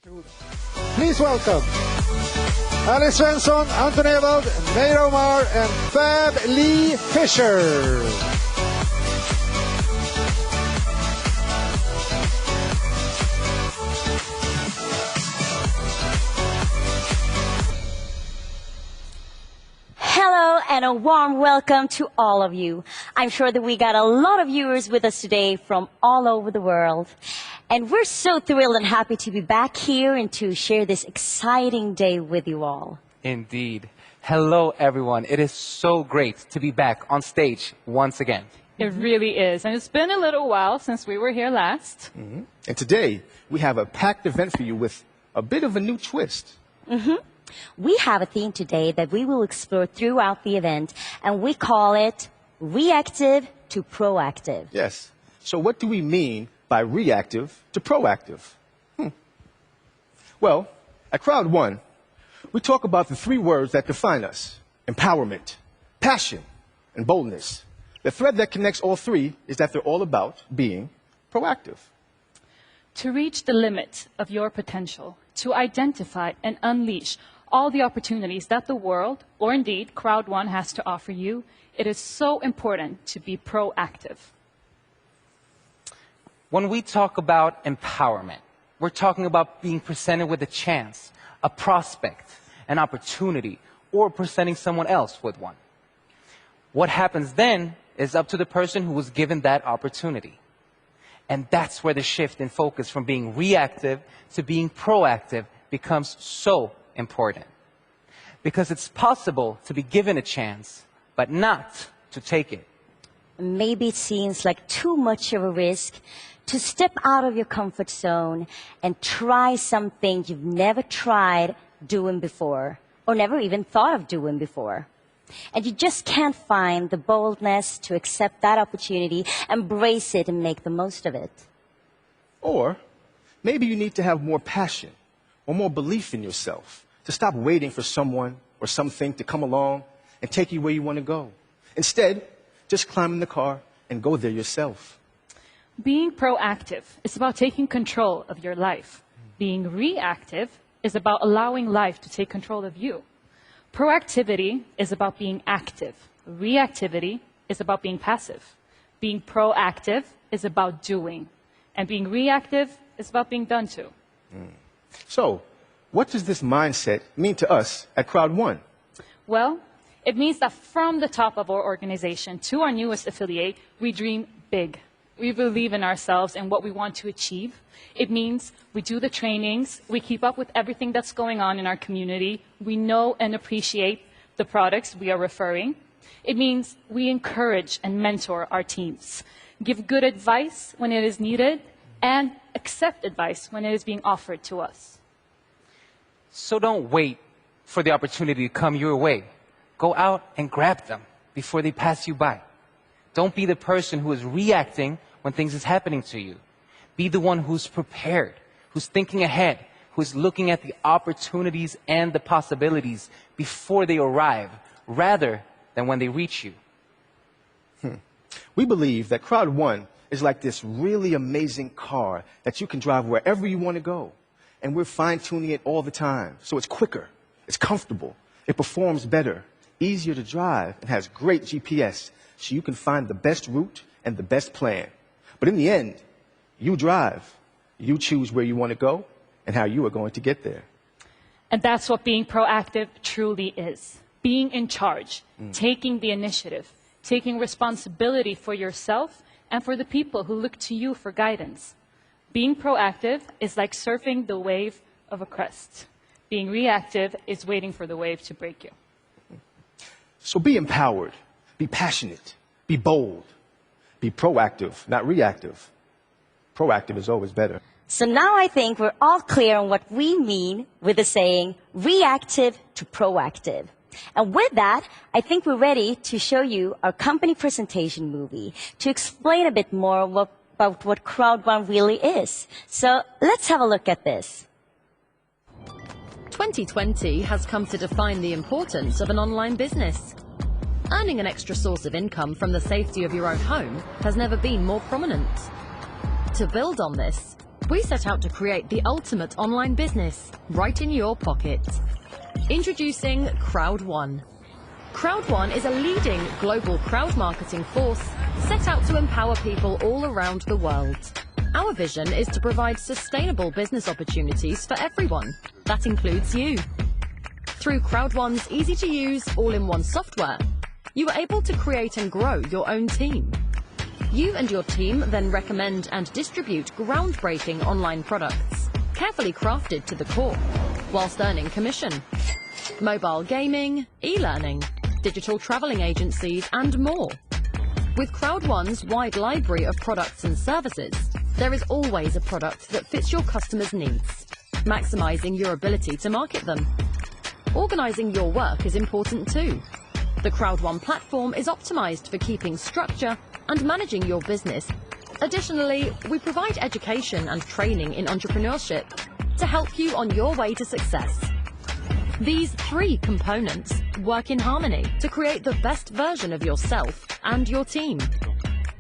Please welcome Alice Svensson, Anton Ewald, Meir Omar, and Fab Lee Fisher. Hello and a warm welcome to all of you. I'm sure that we got a lot of viewers with us today from all over the world. And we're so thrilled and happy to be back here and to share this exciting day with you all. Indeed. Hello, everyone. It is so great to be back on stage once again. It really is. And it's been a little while since we were here last. And today, we have a packed event for you with a bit of a new twist. We have a theme today that we will explore throughout the event, and we call it Reactive to Proactive. Yes. So what do we mean by reactive to proactive? Well, at Crowd1, we talk about the three words that define us: empowerment, passion, and boldness. The thread that connects all three is that they're all about being proactive. To reach the limit of your potential, to identify and unleash all the opportunities that the world, or indeed Crowd1, has to offer you, it is so important to be proactive. When we talk about empowerment, we're talking about being presented with a chance, a prospect, an opportunity, or presenting someone else with one. What happens then is up to the person who was given that opportunity. And that's where the shift in focus from being reactive to being proactive becomes so important. Because it's possible to be given a chance, but not to take it. Maybe it seems like too much of a risk to step out of your comfort zone and try something you've never tried doing before, or never even thought of doing before. And you just can't find the boldness to accept that opportunity, embrace it, and make the most of it. Or maybe you need to have more passion or more belief in yourself to stop waiting for someone or something to come along and take you where you want to go. Instead, just climb in the car and go there yourself. Being proactive is about taking control of your life. Being reactive is about allowing life to take control of you. Proactivity is about being active. Reactivity is about being passive. Being proactive is about doing. And being reactive is about being done to. So, what does this mindset mean to us at Crowd1? Well, it means that from the top of our organization to our newest affiliate, we dream big. We believe in ourselves and what we want to achieve. It means we do the trainings, we keep up with everything that's going on in our community, we know and appreciate the products we are referring. It means we encourage and mentor our teams, give good advice when it is needed, and accept advice when it is being offered to us. So don't wait for the opportunity to come your way. Go out and grab them before they pass you by. Don't be the person who is reacting when things is happening to you. Be the one who's prepared, who's thinking ahead, who's looking at the opportunities and the possibilities before they arrive, rather than when they reach you. We believe that Crowd1 is like this really amazing car that you can drive wherever you want to go. And we're fine-tuning it all the time. So it's quicker, it's comfortable, it performs better, easier to drive, and has great GPS, so you can find the best route and the best plan. But in the end, you drive. You choose where you want to go and how you are going to get there. And that's what being proactive truly is. Being in charge, taking the initiative, taking responsibility for yourself and for the people who look to you for guidance. Being proactive is like surfing the wave of a crest. Being reactive is waiting for the wave to break you. So be empowered, be passionate, be bold, be proactive, not reactive. Proactive is always better. So now I think we're all clear on what we mean with the saying reactive to proactive. And with that, I think we're ready to show you our company presentation movie to explain a bit more about what Crowd1 really is. So let's have a look at this. 2020 has come to define the importance of an online business. Earning an extra source of income from the safety of your own home has never been more prominent. To build on this, We set out to create the ultimate online business right in your pocket. Introducing crowd1. crowd1 is a leading global crowd marketing force set out to empower people all around the world. Our vision is to provide sustainable business opportunities for everyone. That includes you. Through crowd1's easy-to-use, all-in-one software, you are able to create and grow your own team. You and your team then recommend and distribute groundbreaking online products, carefully crafted to the core, whilst earning commission. Mobile gaming, e-learning, digital traveling agencies, and more. With crowd1's wide library of products and services, there is always a product that fits your customers' needs, maximizing your ability to market them. Organizing your work is important too. The crowd1 platform is optimized for keeping structure and managing your business. Additionally, we provide education and training in entrepreneurship to help you on your way to success. These three components work in harmony to create the best version of yourself and your team.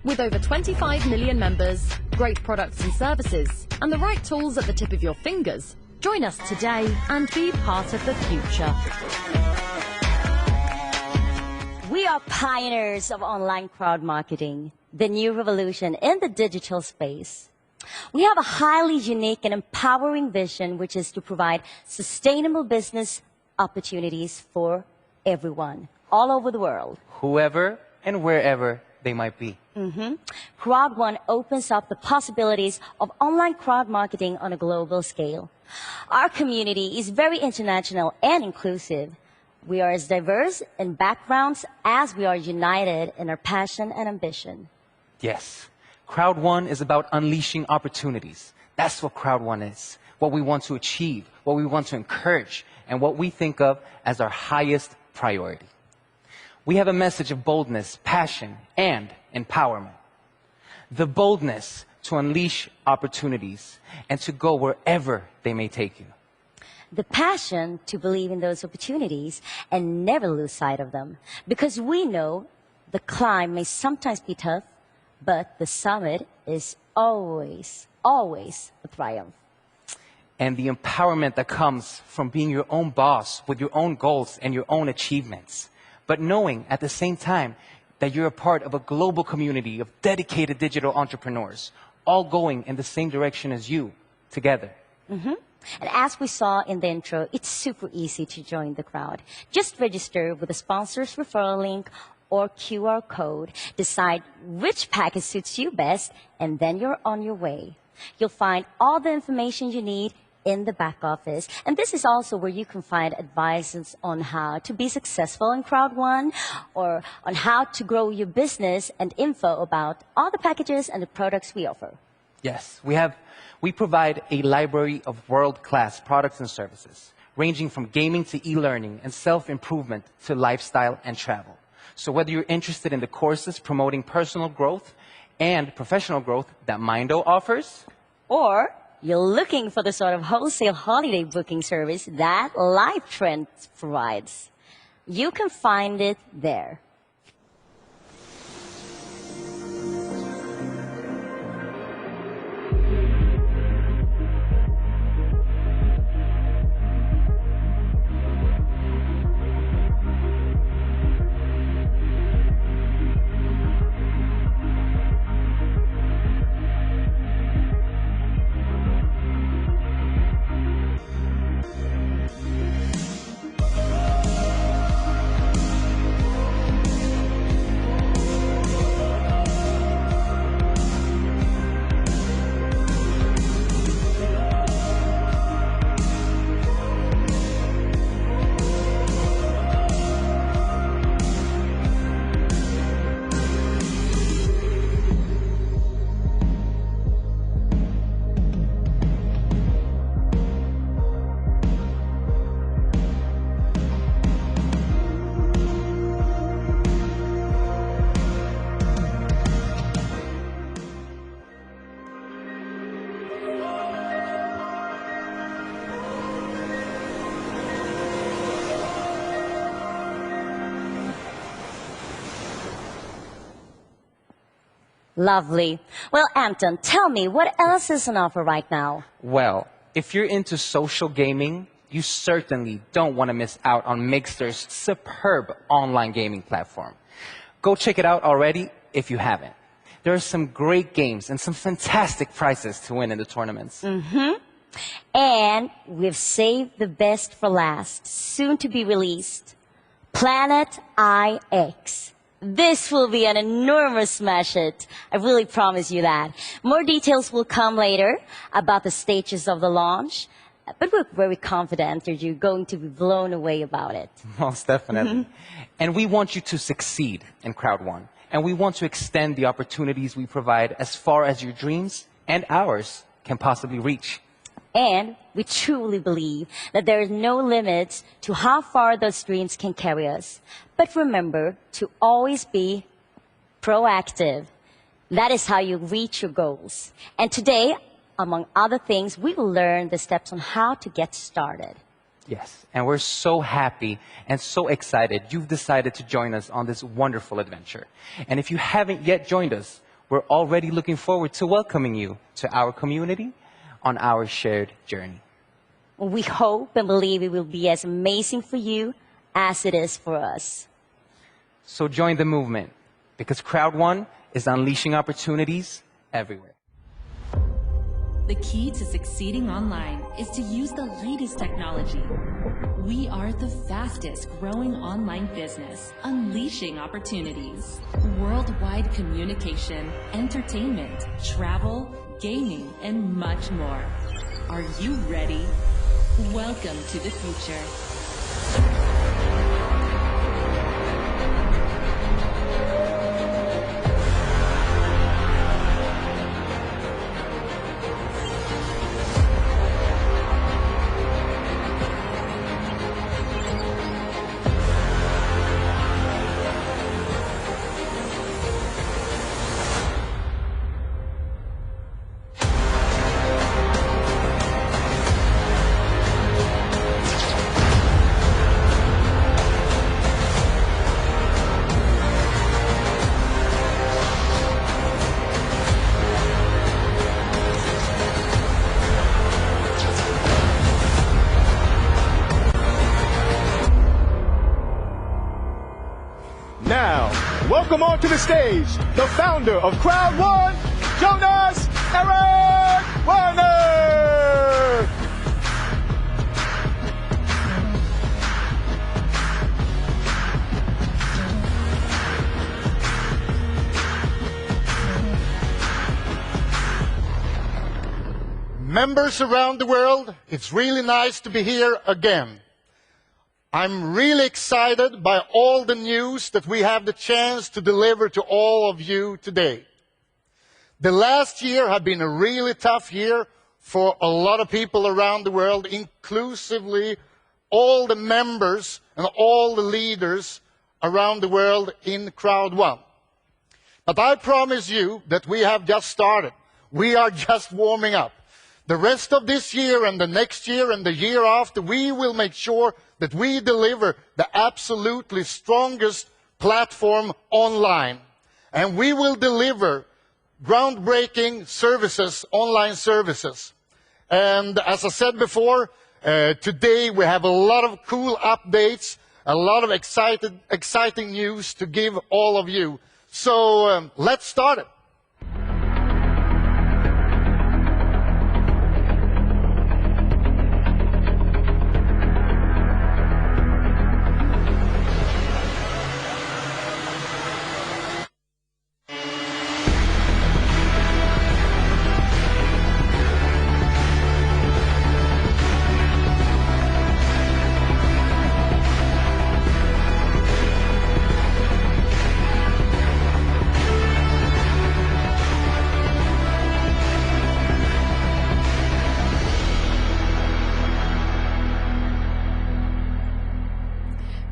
With over 25 million members, great products and services, and the right tools at the tip of your fingers, join us today and be part of the future. We are pioneers of online crowd marketing, the new revolution in the digital space. We have a highly unique and empowering vision, which is to provide sustainable business opportunities for everyone, all over the world. Whoever and wherever they might be. Crowd1 opens up the possibilities of online crowd marketing on a global scale. Our community is very international and inclusive. We are as diverse in backgrounds as we are united in our passion and ambition. Yes, crowd1 is about unleashing opportunities. That's what crowd1 is, what we want to achieve, what we want to encourage, and what we think of as our highest priority. We have a message of boldness, passion, and empowerment. The boldness to unleash opportunities and to go wherever they may take you. The passion to believe in those opportunities and never lose sight of them, because we know the climb may sometimes be tough, but the summit is always, always a triumph. And the empowerment that comes from being your own boss with your own goals and your own achievements, but knowing at the same time that you're a part of a global community of dedicated digital entrepreneurs, all going in the same direction as you, together. And as we saw in the intro, it's super easy to join the crowd. Just register with the sponsor's referral link or QR code, decide which package suits you best, and then you're on your way. You'll find all the information you need in the back office. And this is also where you can find advices on how to be successful in crowd1 or on how to grow your business and info about all the packages and the products we offer. Yes, we provide a library of world-class products and services, ranging from gaming to e-learning and self-improvement to lifestyle and travel. So whether you're interested in the courses promoting personal growth and professional growth that Mindo offers, or you're looking for the sort of wholesale holiday booking service that LifeTrend provides, you can find it there. Lovely. Well, Anton, tell me, what else is on offer right now? Well, if you're into social gaming, you certainly don't want to miss out on Mixter's superb online gaming platform. Go check it out already if you haven't. There are some great games and some fantastic prizes to win in the tournaments. And we've saved the best for last, soon to be released. Planet IX. This will be an enormous smash hit. I really promise you that. More details will come later about the stages of the launch, but we're very confident that you're going to be blown away about it. Most definitely. And we want you to succeed in Crowd1. And we want to extend the opportunities we provide as far as your dreams and ours can possibly reach. And we truly believe that there is no limit to how far those dreams can carry us. But remember to always be proactive. That is how you reach your goals. And today, among other things, we will learn the steps on how to get started. Yes, and we're so happy and so excited you've decided to join us on this wonderful adventure. And if you haven't yet joined us, we're already looking forward to welcoming you to our community on our shared journey. We hope and believe it will be as amazing for you as it is for us. So join the movement, because Crowd1 is unleashing opportunities everywhere. The key to succeeding online is to use the latest technology. We are the fastest growing online business, unleashing opportunities. Worldwide communication, entertainment, travel, gaming, and much more. Are you ready? Welcome to the future. Now, welcome onto the stage, the founder of Crowd1, Jonas Eric Werner! Members around the world, it's really nice to be here again. I'm really excited by all the news that we have the chance to deliver to all of you today. The last year has been a really tough year for a lot of people around the world, inclusively all the members and all the leaders around the world in Crowd1. But I promise you that we have just started. We are just warming up. The rest of this year and the next year and the year after, we will make sure that we deliver the absolutely strongest platform online. And we will deliver groundbreaking services, online services. And as I said before, today we have a lot of cool updates, a lot of exciting news to give all of you. So let's start it.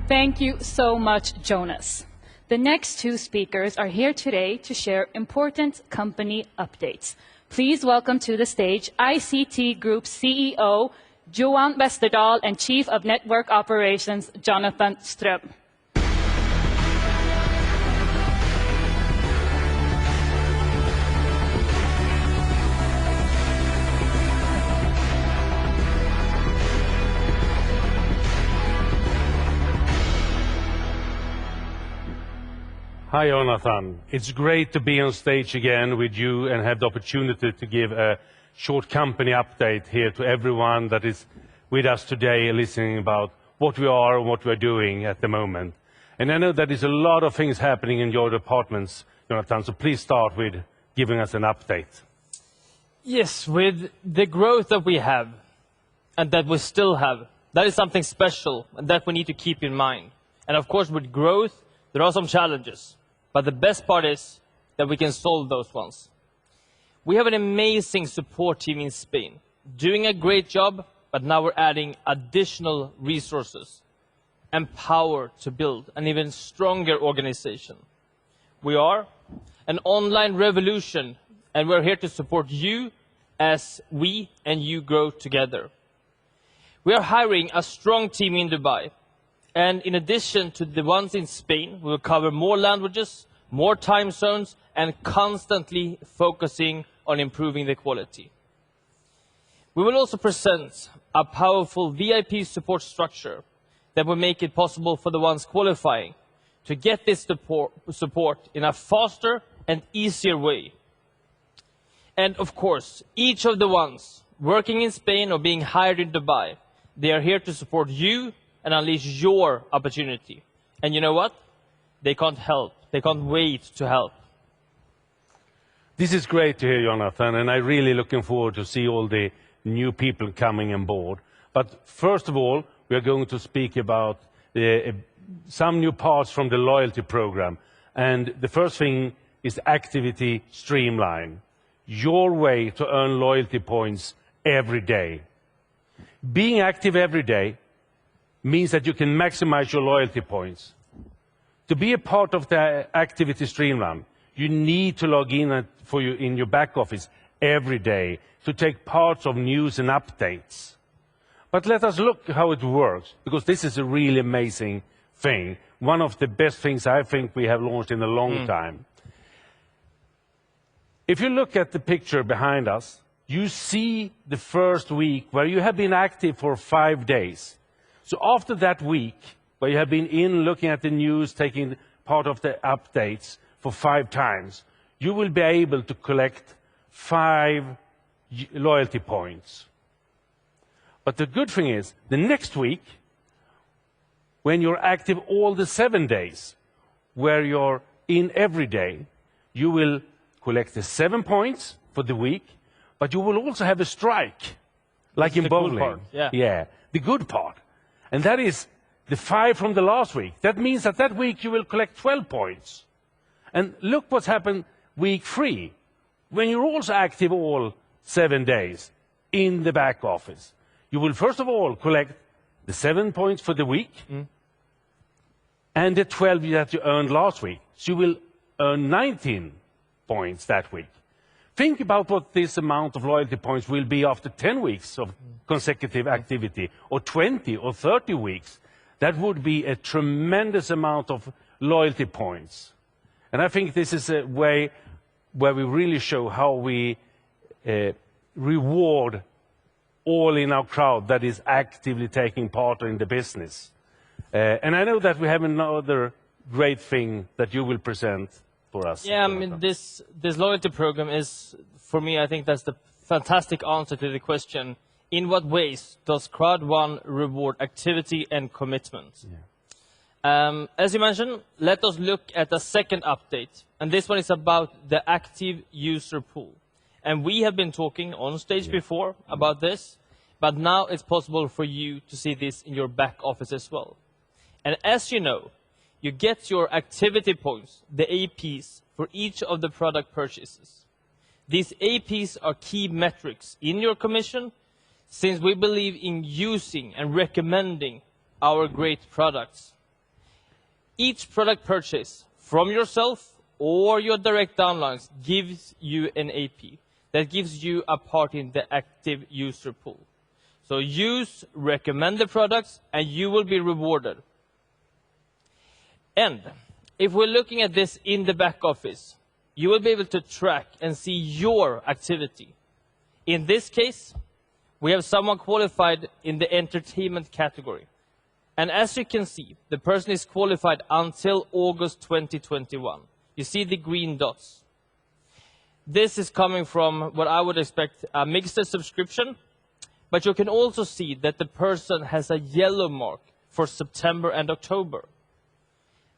Thank you so much, Jonas. The next two speakers are here today to share important company updates. Please welcome to the stage ICT Group CEO, Johan Westerdahl, and Chief of Network Operations, Jonathan Ström. Good Hi, Jonathan. It's great to be on stage again with you and have the opportunity to give a short company update here to everyone that is with us today, listening about what we are and what we are doing at the moment. And I know that there's a lot of things happening in your departments, Jonathan, so please start with giving us an update. Yes, with the growth that we have and that we still have, that is something special and that we need to keep in mind. And of course, with growth, there are some challenges. But the best part is that we can solve those ones. We have an amazing support team in Spain, doing a great job, but now we're adding additional resources and power to build an even stronger organization. We are an online revolution, and we're here to support you as we and you grow together. We are hiring a strong team in Dubai. And in addition to the ones in Spain, we will cover more languages, more time zones, and constantly focusing on improving the quality. We will also present a powerful VIP support structure that will make it possible for the ones qualifying to get this support in a faster and easier way. And of course, each of the ones working in Spain or being hired in Dubai, they are here to support you and unleash your opportunity. And you know what? They can't help. They can't wait to help. This is great to hear, Jonathan, and I'm really looking forward to see all the new people coming on board. But first of all, we are going to speak about some new parts from the loyalty program. And the first thing is Activity Streamline, your way to earn loyalty points every day. Being active every day means that you can maximize your loyalty points. To be a part of the Activity Streamline, you need to log in in your back office every day to take parts of news and updates. But let us look how it works, because this is a really amazing thing. One of the best things I think we have launched in a long time. If you look at the picture behind us, you see the first week where you have been active for 5 days. So after that week, where you have been in looking at the news, taking part of the updates for 5 times, you will be able to collect 5 loyalty points. But the good thing is, the next week, when you're active all the 7 days, where you're in every day, you will collect the 7 points for the week, but you will also have a strike, like in bowling. Cool part. Yeah, the good part. And that is the 5 from the last week. That means that that week you will collect 12 points. And look what's happened week 3, when you're also active all 7 days in the back office. You will first of all collect the 7 points for the week and the 12 that you earned last week. So you will earn 19 points that week. Think about what this amount of loyalty points will be after 10 weeks of consecutive activity, or 20 or 30 weeks. That would be a tremendous amount of loyalty points. And I think this is a way where we really show how we reward all in our crowd that is actively taking part in the business. And I know that we have another great thing that you will present for us. Yeah, I mean, this loyalty program is, for me, I think that's the fantastic answer to the question, in what ways does Crowd1 reward activity and commitment? Yeah. As you mentioned, let us look at the second update. And this one is about the active user pool. And we have been talking on stage before about this, but now it's possible for you to see this in your back office as well. And as you know, you get your activity points, the APs, for each of the product purchases. These APs are key metrics in your commission, since we believe in using and recommending our great products. Each product purchase from yourself or your direct downlines gives you an AP that gives you a part in the active user pool. So use, recommend the products, and you will be rewarded. And if we're looking at this in the back office, you will be able to track and see your activity. In this case, we have someone qualified in the entertainment category. And as you can see, the person is qualified until August 2021. You see the green dots. This is coming from what I would expect a mixed subscription, but you can also see that the person has a yellow mark for September and October.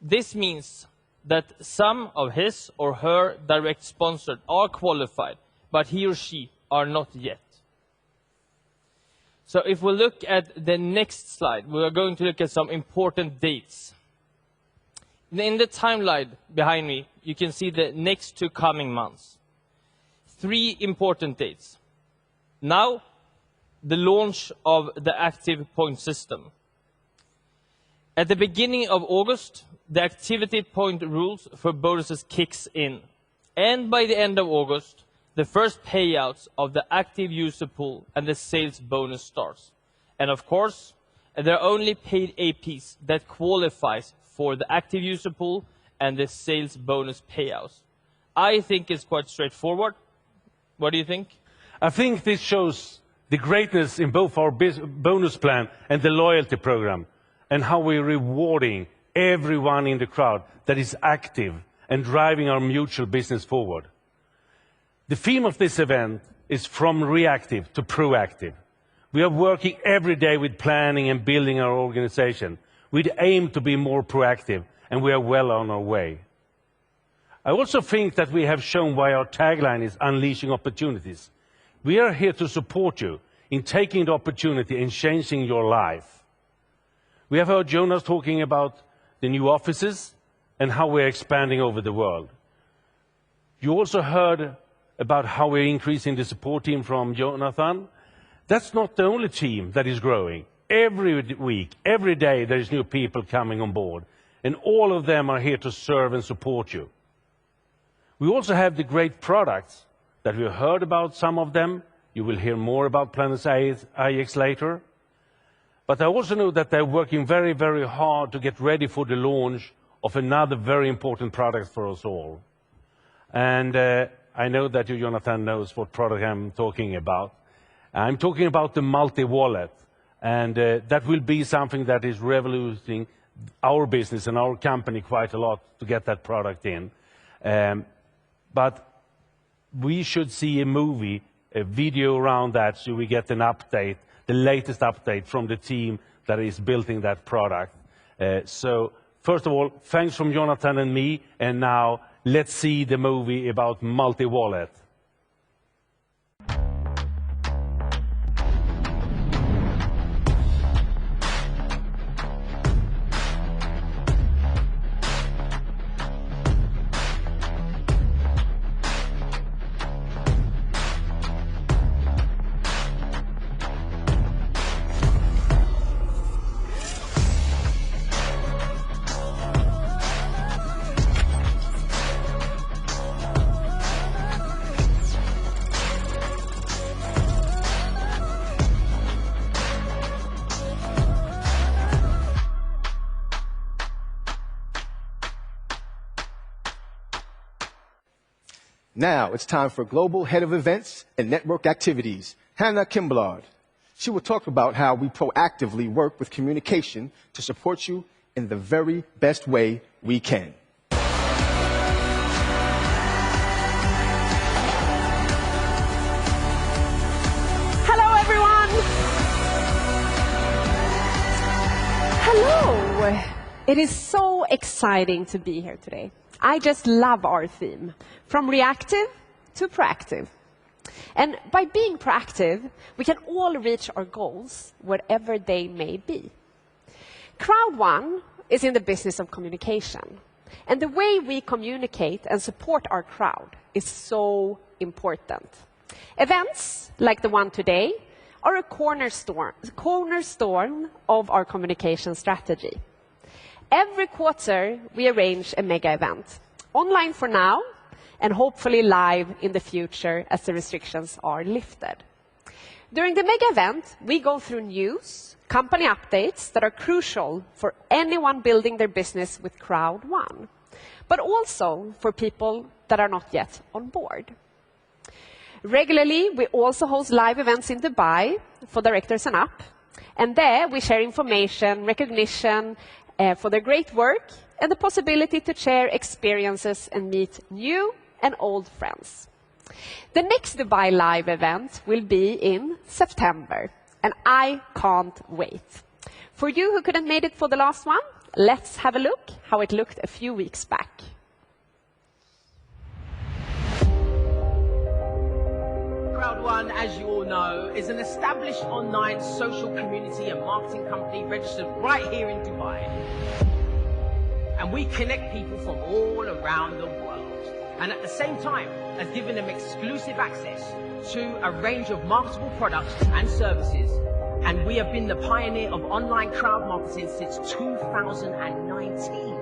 This means that some of his or her direct sponsors are qualified, but he or she are not yet. So if we look at the next slide, we are going to look at some important dates. In the timeline behind me, you can see the next 2 coming months. 3 important dates. Now, the launch of the active point system. At the beginning of August, the activity point rules for bonuses kicks in. And by the end of August, the first payouts of the active user pool and the sales bonus starts. And of course, there are only paid APs that qualifies for the active user pool and the sales bonus payouts. I think it's quite straightforward. What do you think? I think this shows the greatness in both our bonus plan and the loyalty program, and how we're rewarding everyone in the crowd that is active and driving our mutual business forward. The theme of this event is from reactive to proactive. We are working every day with planning and building our organization. We aim to be more proactive, and we are well on our way. I also think that we have shown why our tagline is unleashing opportunities. We are here to support you in taking the opportunity and changing your life. We have heard Jonas talking about the new offices and how we're expanding over the world. You also heard about how we're increasing the support team from Jonathan. That's not the only team that is growing. Every week, every day, there is new people coming on board, and all of them are here to serve and support you. We also have the great products that we heard about, some of them. You will hear more about Planet IX later. But I also know that they're working very, very hard to get ready for the launch of another very important product for us all. And I know that you, Jonathan, knows what product I'm talking about. I'm talking about the multi-wallet. And that will be something that is revolutionizing our business and our company quite a lot to get that product in. But we should see a movie, a video around that, so we get an update, the latest update from the team that is building that product. So first of all, thanks from Jonathan and me, and now let's see the movie about multi-wallet. Now it's time for Global Head of Events and Network Activities, Hannah Kimblard. She will talk about how we proactively work with communication to support you in the very best way we can. Hello, everyone. Hello. It is so exciting to be here today. I just love our theme, from reactive to proactive. And by being proactive, we can all reach our goals, whatever they may be. Crowd1 is in the business of communication. And the way we communicate and support our crowd is so important. Events like the one today are a cornerstone of our communication strategy. Every quarter, we arrange a mega event, online for now, and hopefully live in the future as the restrictions are lifted. During the mega event, we go through news, company updates that are crucial for anyone building their business with Crowd1, but also for people that are not yet on board. Regularly, we also host live events in Dubai for directors and up, And there we share information, recognition for their great work, and the possibility to share experiences and meet new and old friends. The next Dubai Live event will be in September, and I can't wait. For you who couldn't make it for the last one, let's have a look how it looked a few weeks back. crowd1, as you all know, is an established online social community and marketing company registered right here in Dubai. And we connect people from all around the world. And at the same time, has given them exclusive access to a range of marketable products and services. And we have been the pioneer of online crowd marketing since 2019.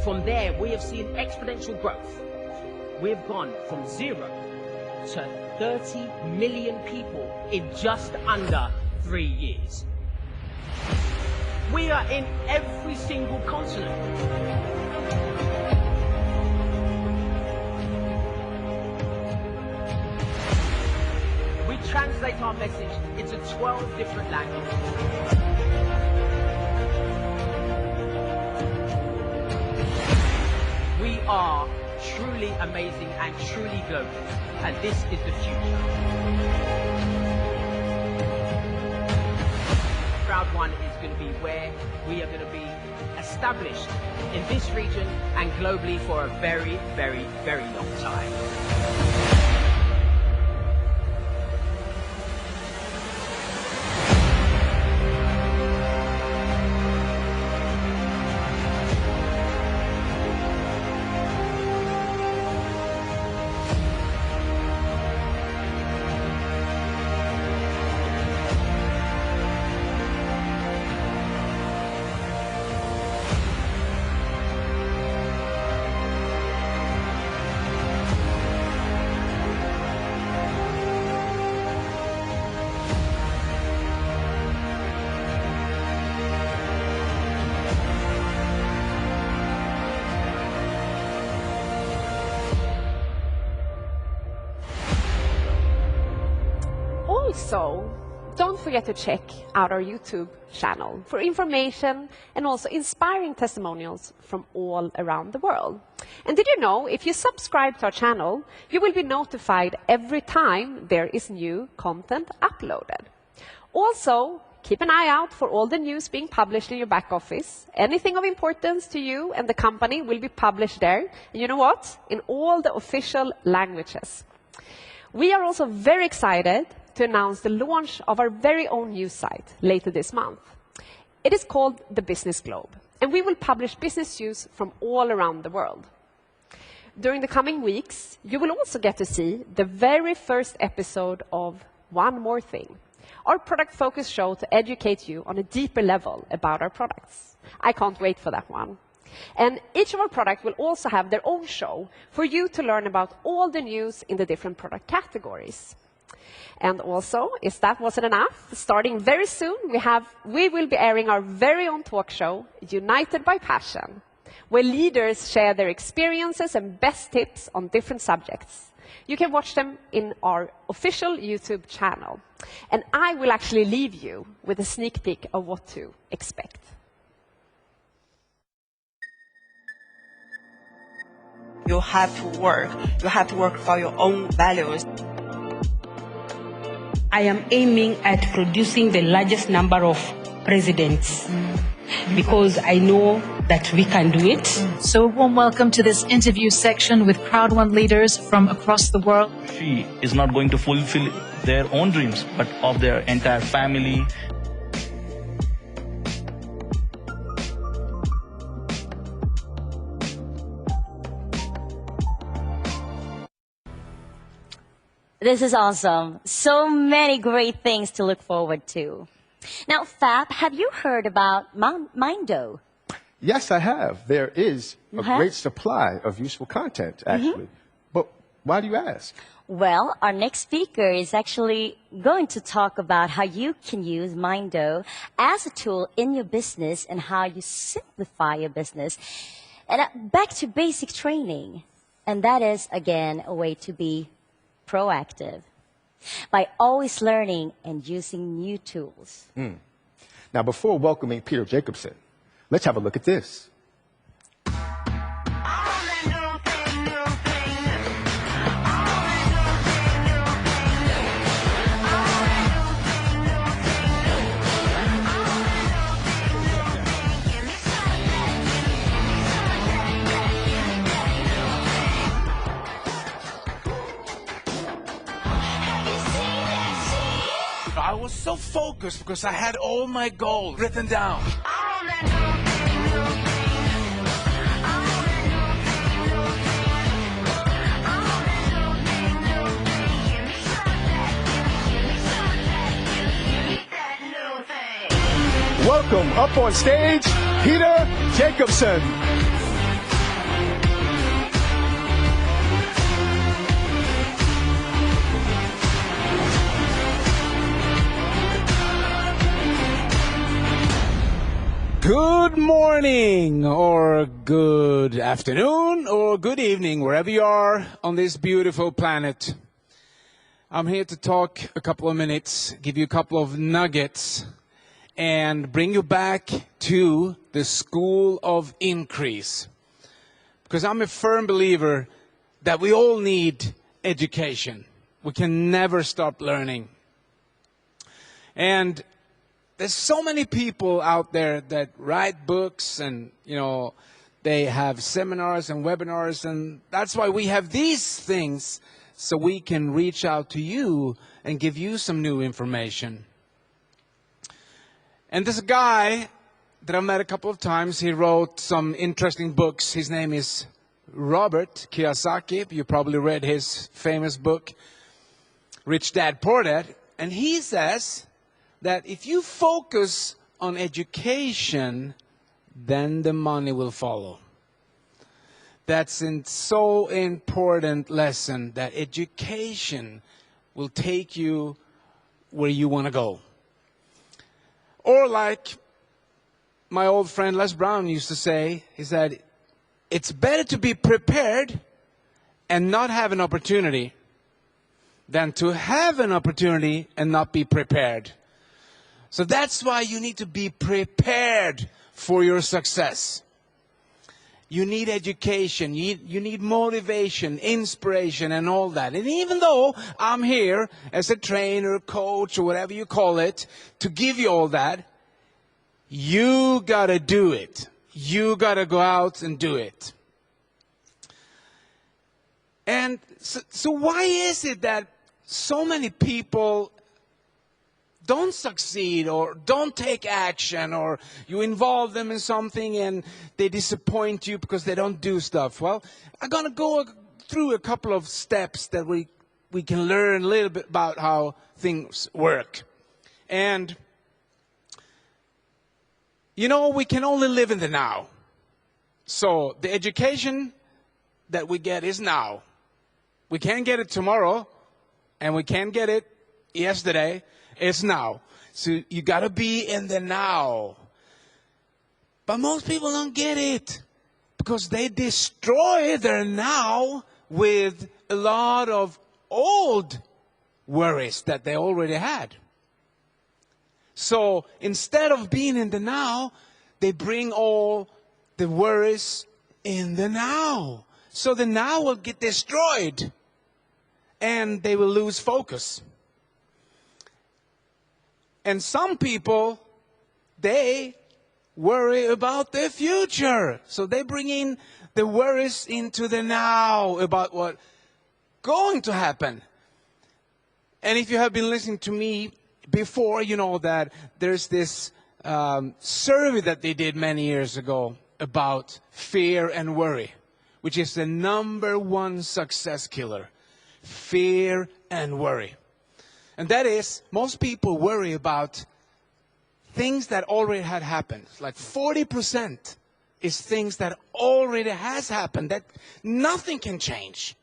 From there, we have seen exponential growth. We have gone from 0 to 30 million people in just under 3 years. We are in every single continent. We translate our message into 12 different languages. We are truly amazing and truly global, and this is the future. crowd1 is going to be where we are going to be established in this region and globally for a very, very, very long time. Also, don't forget to check out our YouTube channel for information and also inspiring testimonials from all around the world. And did you know, if you subscribe to our channel, you will be notified every time there is new content uploaded. Also, keep an eye out for all the news being published in your back office. Anything of importance to you and the company will be published there. And you know what? In all the official languages. We are also very excited to announce the launch of our very own news site later this month. It is called the Business Globe, and we will publish business news from all around the world. During the coming weeks, you will also get to see the very first episode of One More Thing, our product-focused show to educate you on a deeper level about our products. I can't wait for that one. And each of our products will also have their own show for you to learn about all the news in the different product categories. And also, if that wasn't enough, starting very soon, we will be airing our very own talk show, United by Passion, where leaders share their experiences and best tips on different subjects. You can watch them in our official YouTube channel. And I will actually leave you with a sneak peek of what to expect. You have to work. You have to work for your own values. I am aiming at producing the largest number of presidents because I know that we can do it. So a warm welcome to this interview section with crowd1 leaders from across the world. She is not going to fulfill their own dreams, but of their entire family. This is awesome. So many great things to look forward to. Now, Fab, have you heard about Mindo? Yes, I have. There is a great supply of useful content, actually. But why do you ask? Well, our next speaker is actually going to talk about how you can use Mindo as a tool in your business and how you simplify your business. And back to basic training. And that is, again, a way to be proactive. by always learning and using new tools. Now, before welcoming Peter Jacobson, let's have a look at this. I was so focused because I had all my goals written down. Welcome up on stage, Peter Jacobson. Good morning, or good afternoon, or good evening, wherever you are on this beautiful planet. I'm here to talk a couple of minutes, give you a couple of nuggets, and bring you back to the school of increase. Because I'm a firm believer that we all need education. We can never stop learning. And there's so many people out there that write books and, they have seminars and webinars, and that's why we have these things, so we can reach out to you and give you some new information. And this guy that I've met a couple of times, he wrote some interesting books. His name is Robert Kiyosaki. You probably read his famous book, Rich Dad, Poor Dad. And he says that if you focus on education, then the money will follow. That's a so important lesson, that education will take you where you want to go. Or like my old friend Les Brown used to say, he said, it's better to be prepared and not have an opportunity than to have an opportunity and not be prepared. So that's why you need to be prepared for your success. You need education, you need motivation, inspiration, and all that. And even though I'm here as a trainer, coach, or whatever you call it, to give you all that, you gotta do it. You gotta go out and do it. And so why is it that so many people don't succeed or don't take action, or you involve them in something and they disappoint you because they don't do stuff? Well, I'm going to go through a couple of steps that we can learn a little bit about how things work. And, we can only live in the now. So the education that we get is now. We can't get it tomorrow, and we can't get it yesterday. It's now. So you got to be in the now. But most people don't get it because they destroy their now with a lot of old worries that they already had. So instead of being in the now, they bring all the worries in the now. So the now will get destroyed and they will lose focus. And some people, they worry about their future. So they bring in the worries into the now about what's going to happen. And if you have been listening to me before, you know that there's this survey that they did many years ago about fear and worry, which is the #1 success killer. Fear and worry. And that is, most people worry about things that already had happened. Like 40% is things that already has happened, that nothing can change.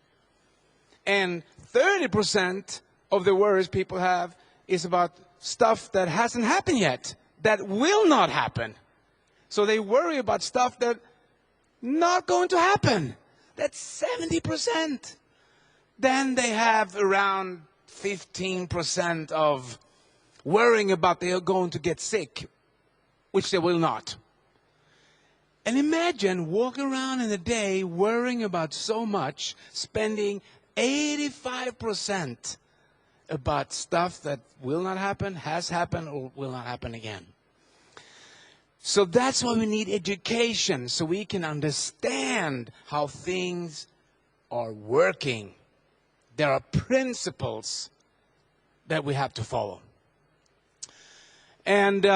And 30% of the worries people have is about stuff that hasn't happened yet, that will not happen. So they worry about stuff that not going to happen. That's 70%. Then they have around 15% of worrying about they are going to get sick, which they will not. And imagine walking around in a day worrying about so much, spending 85% about stuff that will not happen, has happened, or will not happen again. So that's why we need education, so we can understand how things are working. There are principles that we have to follow. And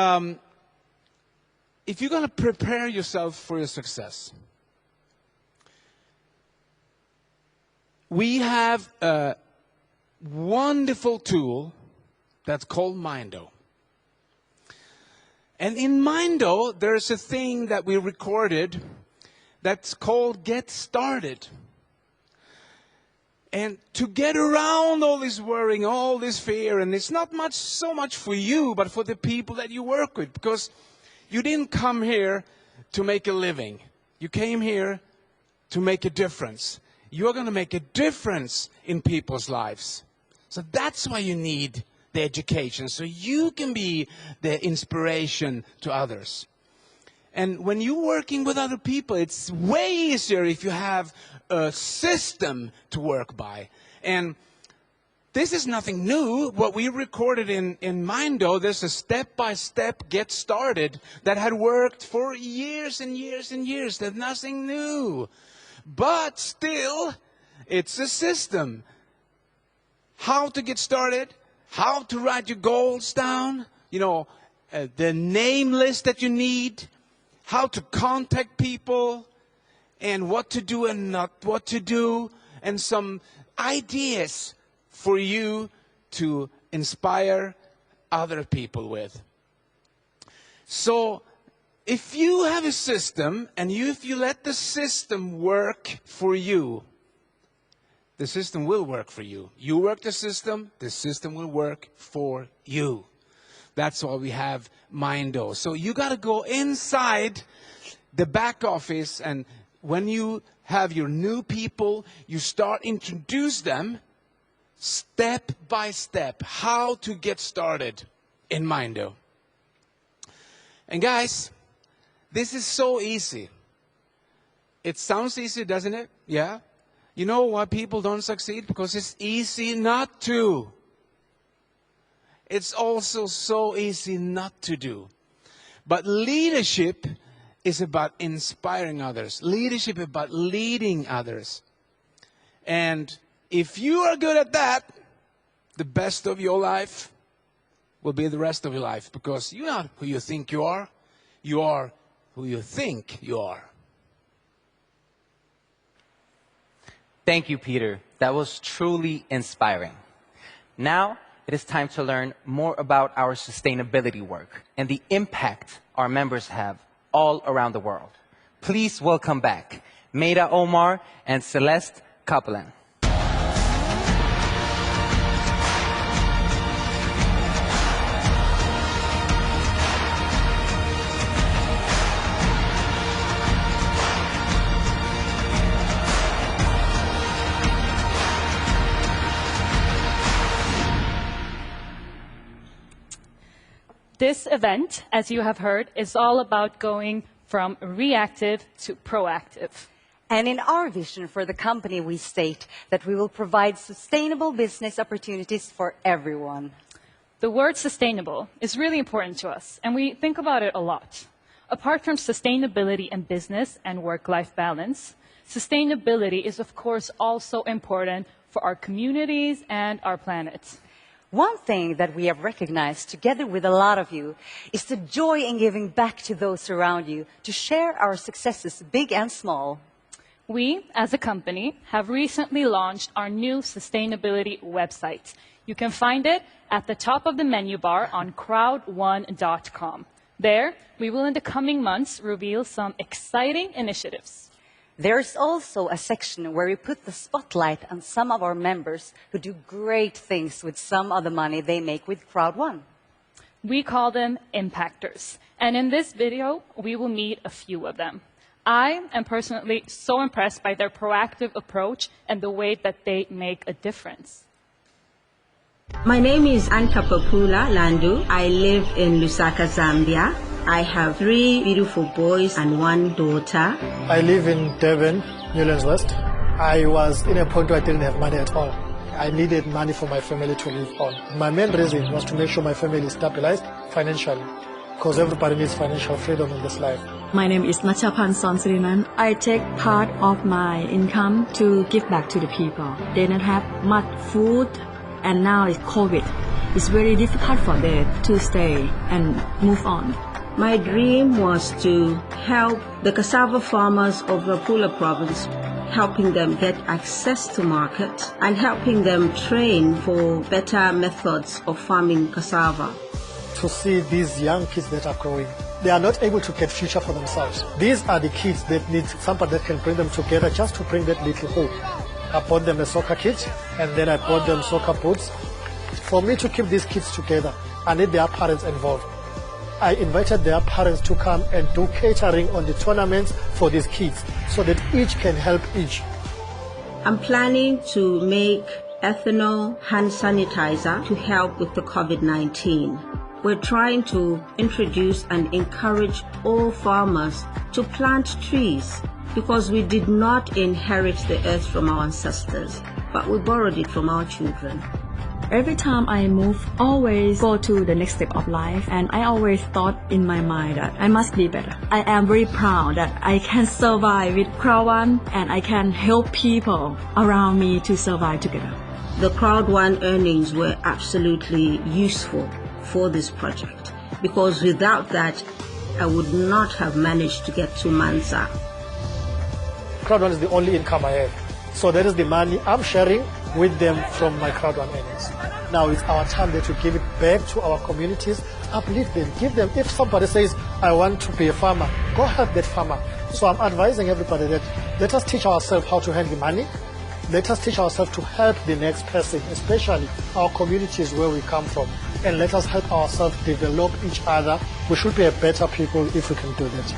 if you're going to prepare yourself for your success, we have a wonderful tool that's called Mindo. And in Mindo, there's a thing that we recorded that's called Get Started. And to get around all this worrying, all this fear, and it's not so much for you, but for the people that you work with, because you didn't come here to make a living. You came here to make a difference. You're going to make a difference in people's lives. So that's why you need the education, so you can be the inspiration to others. And when you're working with other people, it's way easier if you have a system to work by. And this is nothing new. What we recorded in Mindo, there's a step-by-step get started that had worked for years and years and years. There's nothing new. But still, it's a system. How to get started, how to write your goals down, the name list that you need, how to contact people, and what to do and not what to do, and some ideas for you to inspire other people with. So if you have a system, and if you let the system work for you, the system will work for you. You work the system will work for you. That's why we have Mindo. So you got to go inside the back office, and when you have your new people, you start introduce them step by step how to get started in Mindo. And guys, this is so easy. It sounds easy, doesn't it? Yeah. You know why people don't succeed? Because it's easy not to. It's also so easy not to do. But leadership is about inspiring others. Leadership is about leading others. And if you are good at that, the best of your life will be the rest of your life. Because you're not who you think you are who you think you are. Thank you, Peter. That was truly inspiring. Now, it is time to learn more about our sustainability work and the impact our members have all around the world. Please welcome back Maida Omar and Celeste Copeland. This event, as you have heard, is all about going from reactive to proactive. And in our vision for the company, we state that we will provide sustainable business opportunities for everyone. The word sustainable is really important to us, and we think about it a lot. Apart from sustainability in business and work-life balance, sustainability is, of course, also important for our communities and our planet. One thing that we have recognized together with a lot of you is the joy in giving back to those around you to share our successes, big and small. We, as a company, have recently launched our new sustainability website. You can find it at the top of the menu bar on crowd1.com. There, we will in the coming months reveal some exciting initiatives. There's also a section where we put the spotlight on some of our members who do great things with some of the money they make with Crowd1. We call them impactors. And in this video, we will meet a few of them. I am personally so impressed by their proactive approach and the way that they make a difference. My name is Ankapapula Landu. I live in Lusaka, Zambia. I have 3 beautiful boys and 1 daughter. I live in Durban, Newlands West. I was in a point where I didn't have money at all. I needed money for my family to live on. My main reason was to make sure my family is stabilized financially, because everybody needs financial freedom in this life. My name is Nachapan Sonsrinan. I take part of my income to give back to the people. They don't have much food, and now it's COVID. It's very difficult for them to stay and move on. My dream was to help the cassava farmers of Rapula province, helping them get access to market and helping them train for better methods of farming cassava. To see these young kids that are growing, they are not able to get future for themselves. These are the kids that need somebody that can bring them together just to bring that little hope. I bought them a soccer kit and then I bought them soccer boots. For me to keep these kids together, I need their parents involved. I invited their parents to come and do catering on the tournaments for these kids so that each can help each. I'm planning to make ethanol hand sanitizer to help with the COVID-19. We're trying to introduce and encourage all farmers to plant trees because we did not inherit the earth from our ancestors, but we borrowed it from our children. Every time I move, always go to the next step of life, and I always thought in my mind that I must be better. I am very proud that I can survive with Crowd1 and I can help people around me to survive together. The Crowd1 earnings were absolutely useful for this project because without that, I would not have managed to get 2 months out. Crowd1 is the only income I have. So that is the money I'm sharing with them from my Crowd1 earnings. Now it's our time to give it back to our communities, uplift them, give them. If somebody says, I want to be a farmer, go help that farmer. So I'm advising everybody that let us teach ourselves how to handle money. Let us teach ourselves to help the next person, especially our communities where we come from. And let us help ourselves develop each other. We should be a better people if we can do that.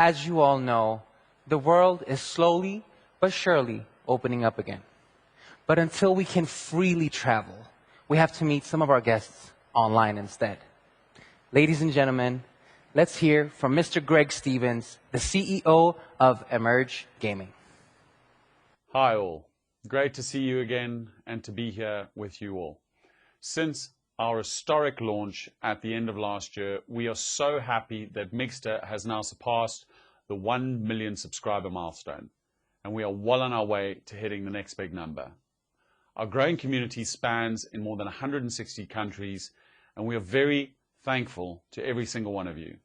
as you all know, the world is slowly but surely opening up again. But until we can freely travel, we have to meet some of our guests online instead. Ladies and gentlemen, let's hear from Mr. Greg Stevens, the CEO of Emerge Gaming. Hi all. Great to see you again and to be here with you all. Since our historic launch at the end of last year, we are so happy that Mixter has now surpassed the 1 million subscriber milestone, and we are well on our way to hitting the next big number. Our growing community spans in more than 160 countries, and we are very thankful to every single one of you.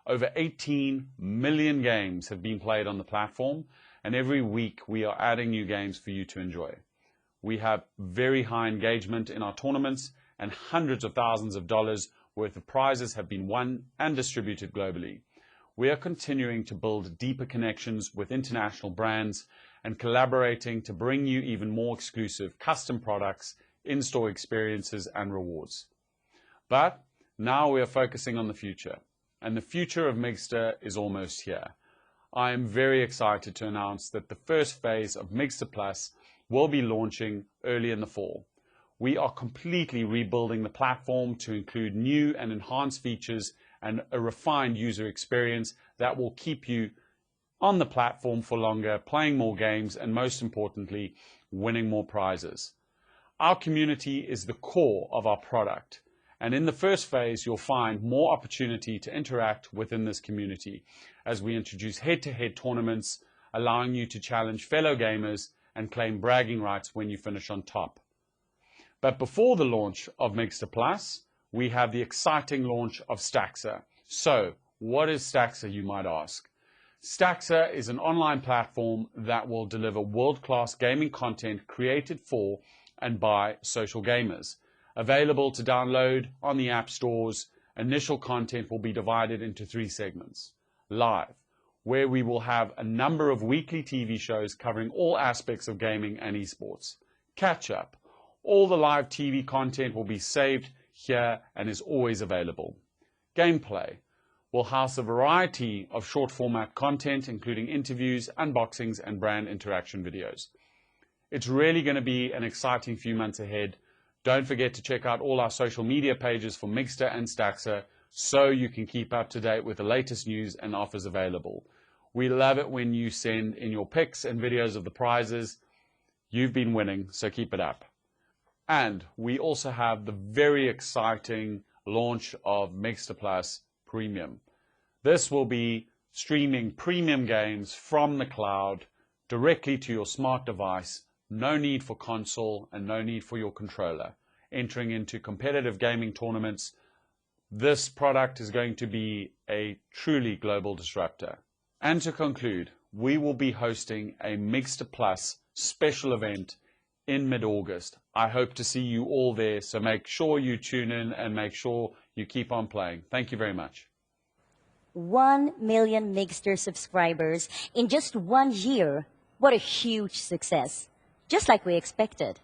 Over 18 million games have been played on the platform, and every week we are adding new games for you to enjoy. We have very high engagement in our tournaments, and hundreds of thousands of dollars worth of prizes have been won and distributed globally. We are continuing to build deeper connections with international brands and collaborating to bring you even more exclusive custom products, in-store experiences, and rewards. But now we are focusing on the future, and the future of Mixter is almost here. I am very excited to announce that the first phase of Mixter Plus will be launching early in the fall. We are completely rebuilding the platform to include new and enhanced features and a refined user experience that will keep you on the platform for longer, playing more games, and most importantly, winning more prizes. Our community is the core of our product, and in the first phase, you'll find more opportunity to interact within this community as we introduce head-to-head tournaments, allowing you to challenge fellow gamers and claim bragging rights when you finish on top. But before the launch of Mixter Plus, we have the exciting launch of Staxer. So, what is Staxer, you might ask? Staxer is an online platform that will deliver world-class gaming content created for and by social gamers. Available to download on the app stores, initial content will be divided into 3 segments. Live, where we will have a number of weekly TV shows covering all aspects of gaming and esports. Catch up. All the live TV content will be saved here and is always available. Gameplay will house a variety of short format content, including interviews, unboxings, and brand interaction videos. It's really going to be an exciting few months ahead. Don't forget to check out all our social media pages for Mixter and Staxer so you can keep up to date with the latest news and offers available. We love it when you send in your pics and videos of the prizes. You've been winning, so keep it up. And we also have the very exciting launch of Mixter Plus Premium. This will be streaming premium games from the cloud directly to your smart device. No need for console and no need for your controller. Entering into competitive gaming tournaments, this product is going to be a truly global disruptor. And to conclude, we will be hosting a Mixter Plus special event in mid-August. I hope to see you all there, so make sure you tune in and make sure you keep on playing. Thank you very much. 1 million Mixter subscribers in just 1 year. What a huge success. Just like we expected.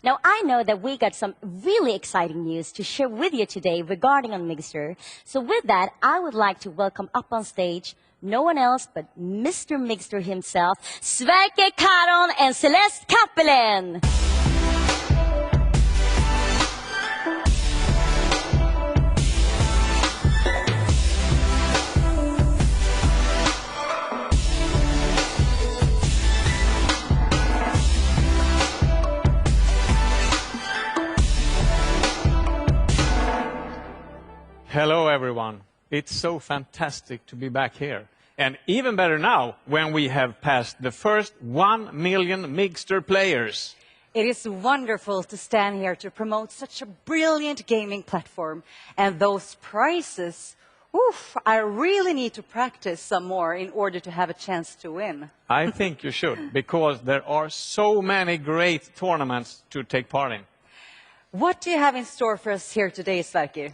Now, I know that we got some really exciting news to share with you today regarding on Mixter. So with that, I would like to welcome up on stage no one else but Mr. Mixter himself, Sverker Karon and Celeste Kappelen. Hello, everyone. It's so fantastic to be back here. And even better now, when we have passed the first 1 million Mixter players. It is wonderful to stand here to promote such a brilliant gaming platform. And those prizes, oof, I really need to practice some more in order to have a chance to win. I think you should, because there are so many great tournaments to take part in. What do you have in store for us here today, Sverker?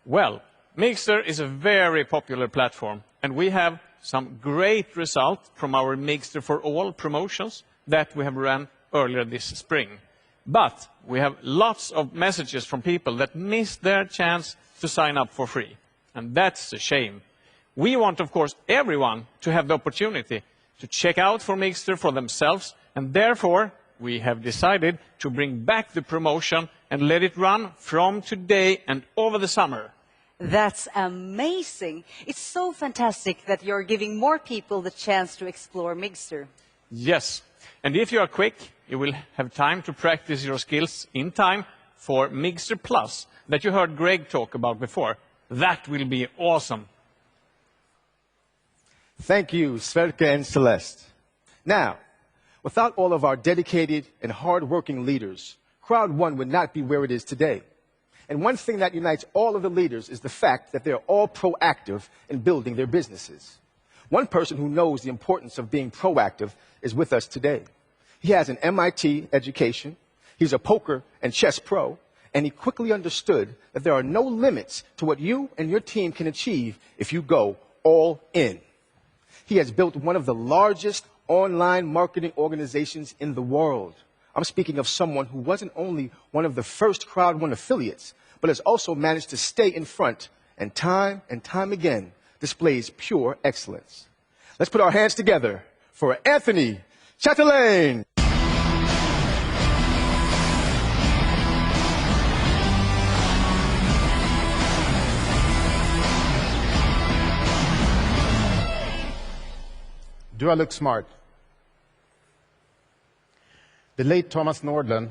Well, Mixter is a very popular platform, and we have some great results from our Mixter for All promotions that we have run earlier this spring. But we have lots of messages from people that missed their chance to sign up for free, and that's a shame. we want, of course, everyone to have the opportunity to check out for Mixter for themselves, and therefore we have decided to bring back the promotion and let it run from today and over the summer. That's amazing. It's so fantastic that you're giving more people the chance to explore Mixter. Yes, and if you are quick, you will have time to practice your skills in time for Mixter Plus that you heard Greg talk about before. That will be awesome. Thank you, Sverka and Celeste. Now, without all of our dedicated and hard-working leaders, Crowd1 would not be where it is today. And one thing that unites all of the leaders is the fact that they're all proactive in building their businesses. One person who knows the importance of being proactive is with us today. He has an MIT education, he's a poker and chess pro, and he quickly understood that there are no limits to what you and your team can achieve if you go all in. He has built one of the largest online marketing organizations in the world. I'm speaking of someone who wasn't only one of the first Crowd1 affiliates, but has also managed to stay in front and time again displays pure excellence. Let's put our hands together for Anthony Chatelain. Do I look smart? The late Thomas Nordland,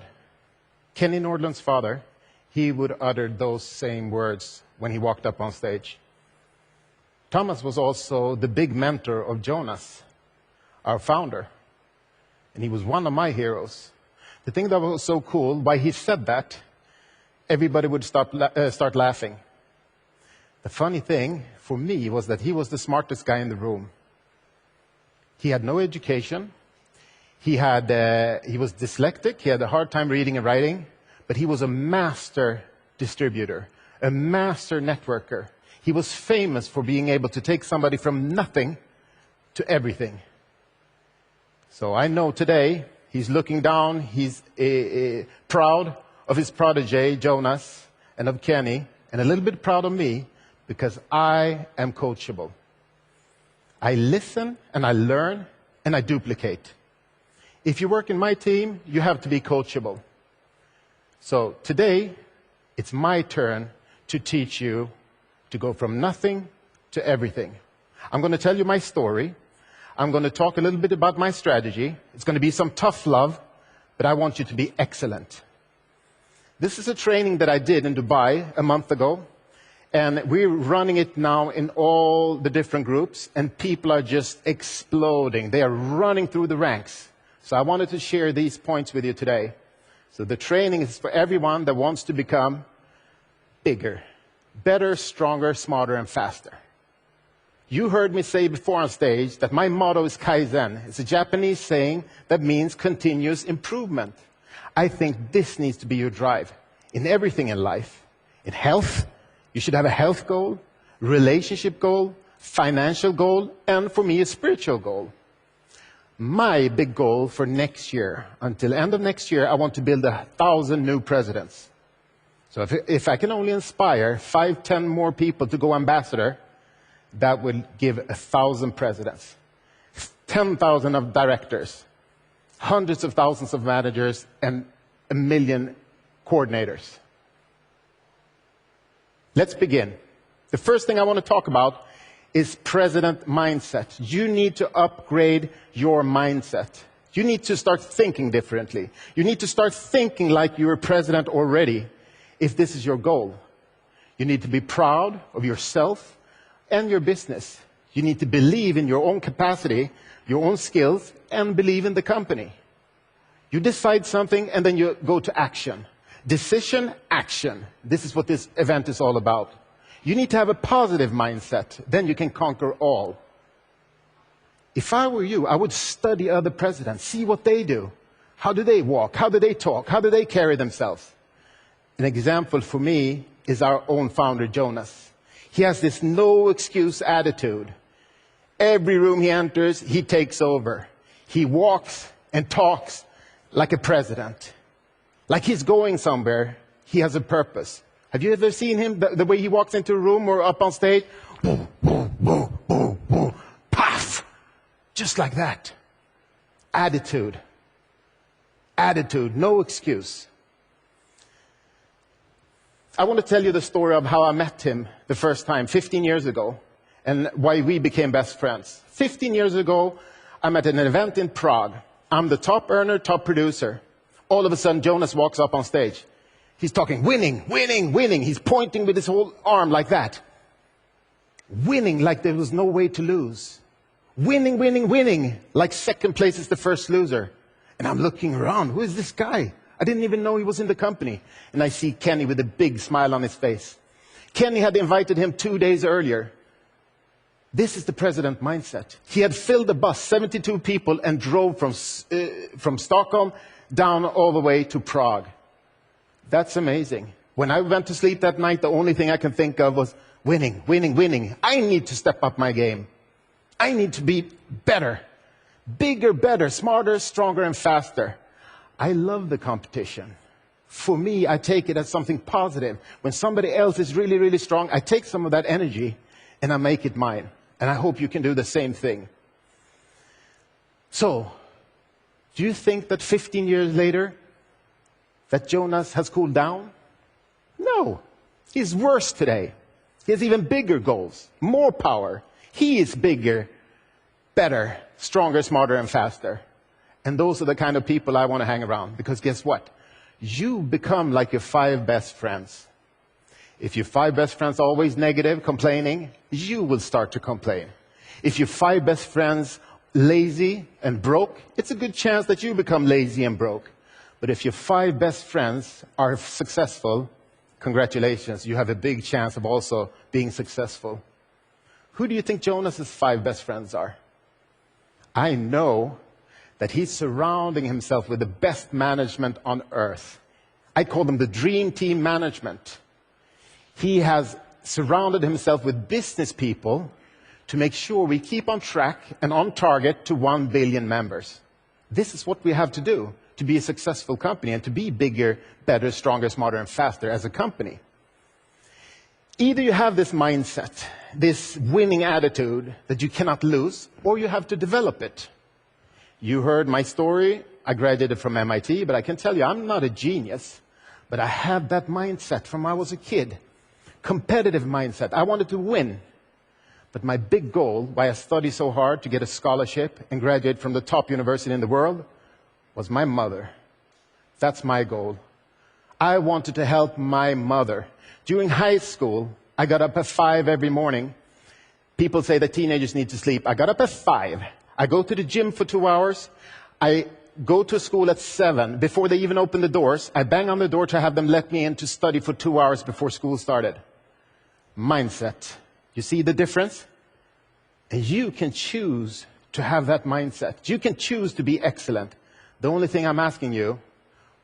Kenny Nordland's father, he would utter those same words when he walked up on stage. Thomas was also the big mentor of Jonas, our founder, and he was one of my heroes. The thing that was so cool, why he said that, everybody would start laughing. The funny thing for me was that he was the smartest guy in the room. He had no education. He was dyslexic. He had a hard time reading and writing, but he was a master distributor, a master networker. He was famous for being able to take somebody from nothing to everything. So I know today he's looking down, he's proud of his protege, Jonas, and of Kenny, and a little bit proud of me because I am coachable. I listen and I learn and I duplicate. If you work in my team, you have to be coachable. So today, it's my turn to teach you to go from nothing to everything. I'm going to tell you my story. I'm going to talk a little bit about my strategy. It's going to be some tough love, but I want you to be excellent. This is a training that I did in Dubai a month ago. And we're running it now in all the different groups, and people are just exploding. They are running through the ranks. So I wanted to share these points with you today. So the training is for everyone that wants to become bigger, better, stronger, smarter, and faster. You heard me say before on stage that my motto is Kaizen. It's a Japanese saying that means continuous improvement. I think this needs to be your drive in everything in life. In health, you should have a health goal, relationship goal, financial goal, and for me, a spiritual goal. My big goal for next year, until end of next year, I want to build 1,000 new presidents. So if I can only inspire 5, 10 more people to go ambassador, that will give 1,000 presidents, 10,000 of directors, hundreds of thousands of managers, and 1 million coordinators. Let's begin. The first thing I want to talk about is president mindset. You need to upgrade your mindset. You need to start thinking differently. You need to start thinking like you're a president already, if this is your goal. You need to be proud of yourself and your business. You need to believe in your own capacity, your own skills, and believe in the company. You decide something, and then you go to action. Decision, action. This is what this event is all about. You need to have a positive mindset. Then you can conquer all. If I were you, I would study other presidents, see what they do. How do they walk? How do they talk? How do they carry themselves? An example for me is our own founder, Jonas. He has this no-excuse attitude. Every room he enters, he takes over. He walks and talks like a president. Like he's going somewhere, he has a purpose. Have you ever seen him, the way he walks into a room or up on stage? Woo, woo, woo, Just like that. Attitude. Attitude, no excuse. I want to tell you the story of how I met him the first time, 15 years ago, and why we became best friends. 15 years ago, I'm at an event in Prague. I'm the top earner, top producer. All of a sudden, Jonas walks up on stage. He's talking, winning, winning, winning. He's pointing with his whole arm like that. Winning like there was no way to lose. Winning, winning, winning, like second place is the first loser. And I'm looking around, who is this guy? I didn't even know he was in the company. And I see Kenny with a big smile on his face. Kenny had invited him 2 days earlier. This is the president mindset. He had filled the bus, 72 people, and drove from Stockholm down all the way to Prague. That's amazing. When I went to sleep that night, the only thing I can think of was winning, winning, winning. I need to step up my game. I need to be better. Bigger, better, smarter, stronger, and faster. I love the competition. For me, I take it as something positive. When somebody else is really, really strong, I take some of that energy and I make it mine. And I hope you can do the same thing. So, do you think that 15 years later, that Jonas has cooled down? No. He's worse today. He has even bigger goals, more power. He is bigger, better, stronger, smarter, and faster. And those are the kind of people I want to hang around. Because guess what? You become like your 5 best friends. If your 5 best friends are always negative, complaining, you will start to complain. If your 5 best friends lazy and broke, it's a good chance that you become lazy and broke. But if your 5 best friends are successful, congratulations, you have a big chance of also being successful. Who do you think Jonas's 5 best friends are? I know that he's surrounding himself with the best management on earth. I call them the dream team management. He has surrounded himself with business people to make sure we keep on track and on target to 1 billion members. This is what we have to do to be a successful company and to be bigger, better, stronger, smarter, and faster as a company. Either you have this mindset, this winning attitude that you cannot lose, or you have to develop it. You heard my story. I graduated from MIT, but I can tell you I'm not a genius. But I had that mindset from when I was a kid. Competitive mindset. I wanted to win. But my big goal, why I studied so hard to get a scholarship and graduate from the top university in the world, was my mother. That's my goal. I wanted to help my mother. During high school, I got up at 5 every morning. People say that teenagers need to sleep. I got up at 5. I go to the gym for 2 hours. I go to school at 7. Before they even open the doors, I bang on the door to have them let me in to study for 2 hours before school started. Mindset. You see the difference? And you can choose to have that mindset. You can choose to be excellent. The only thing I'm asking you,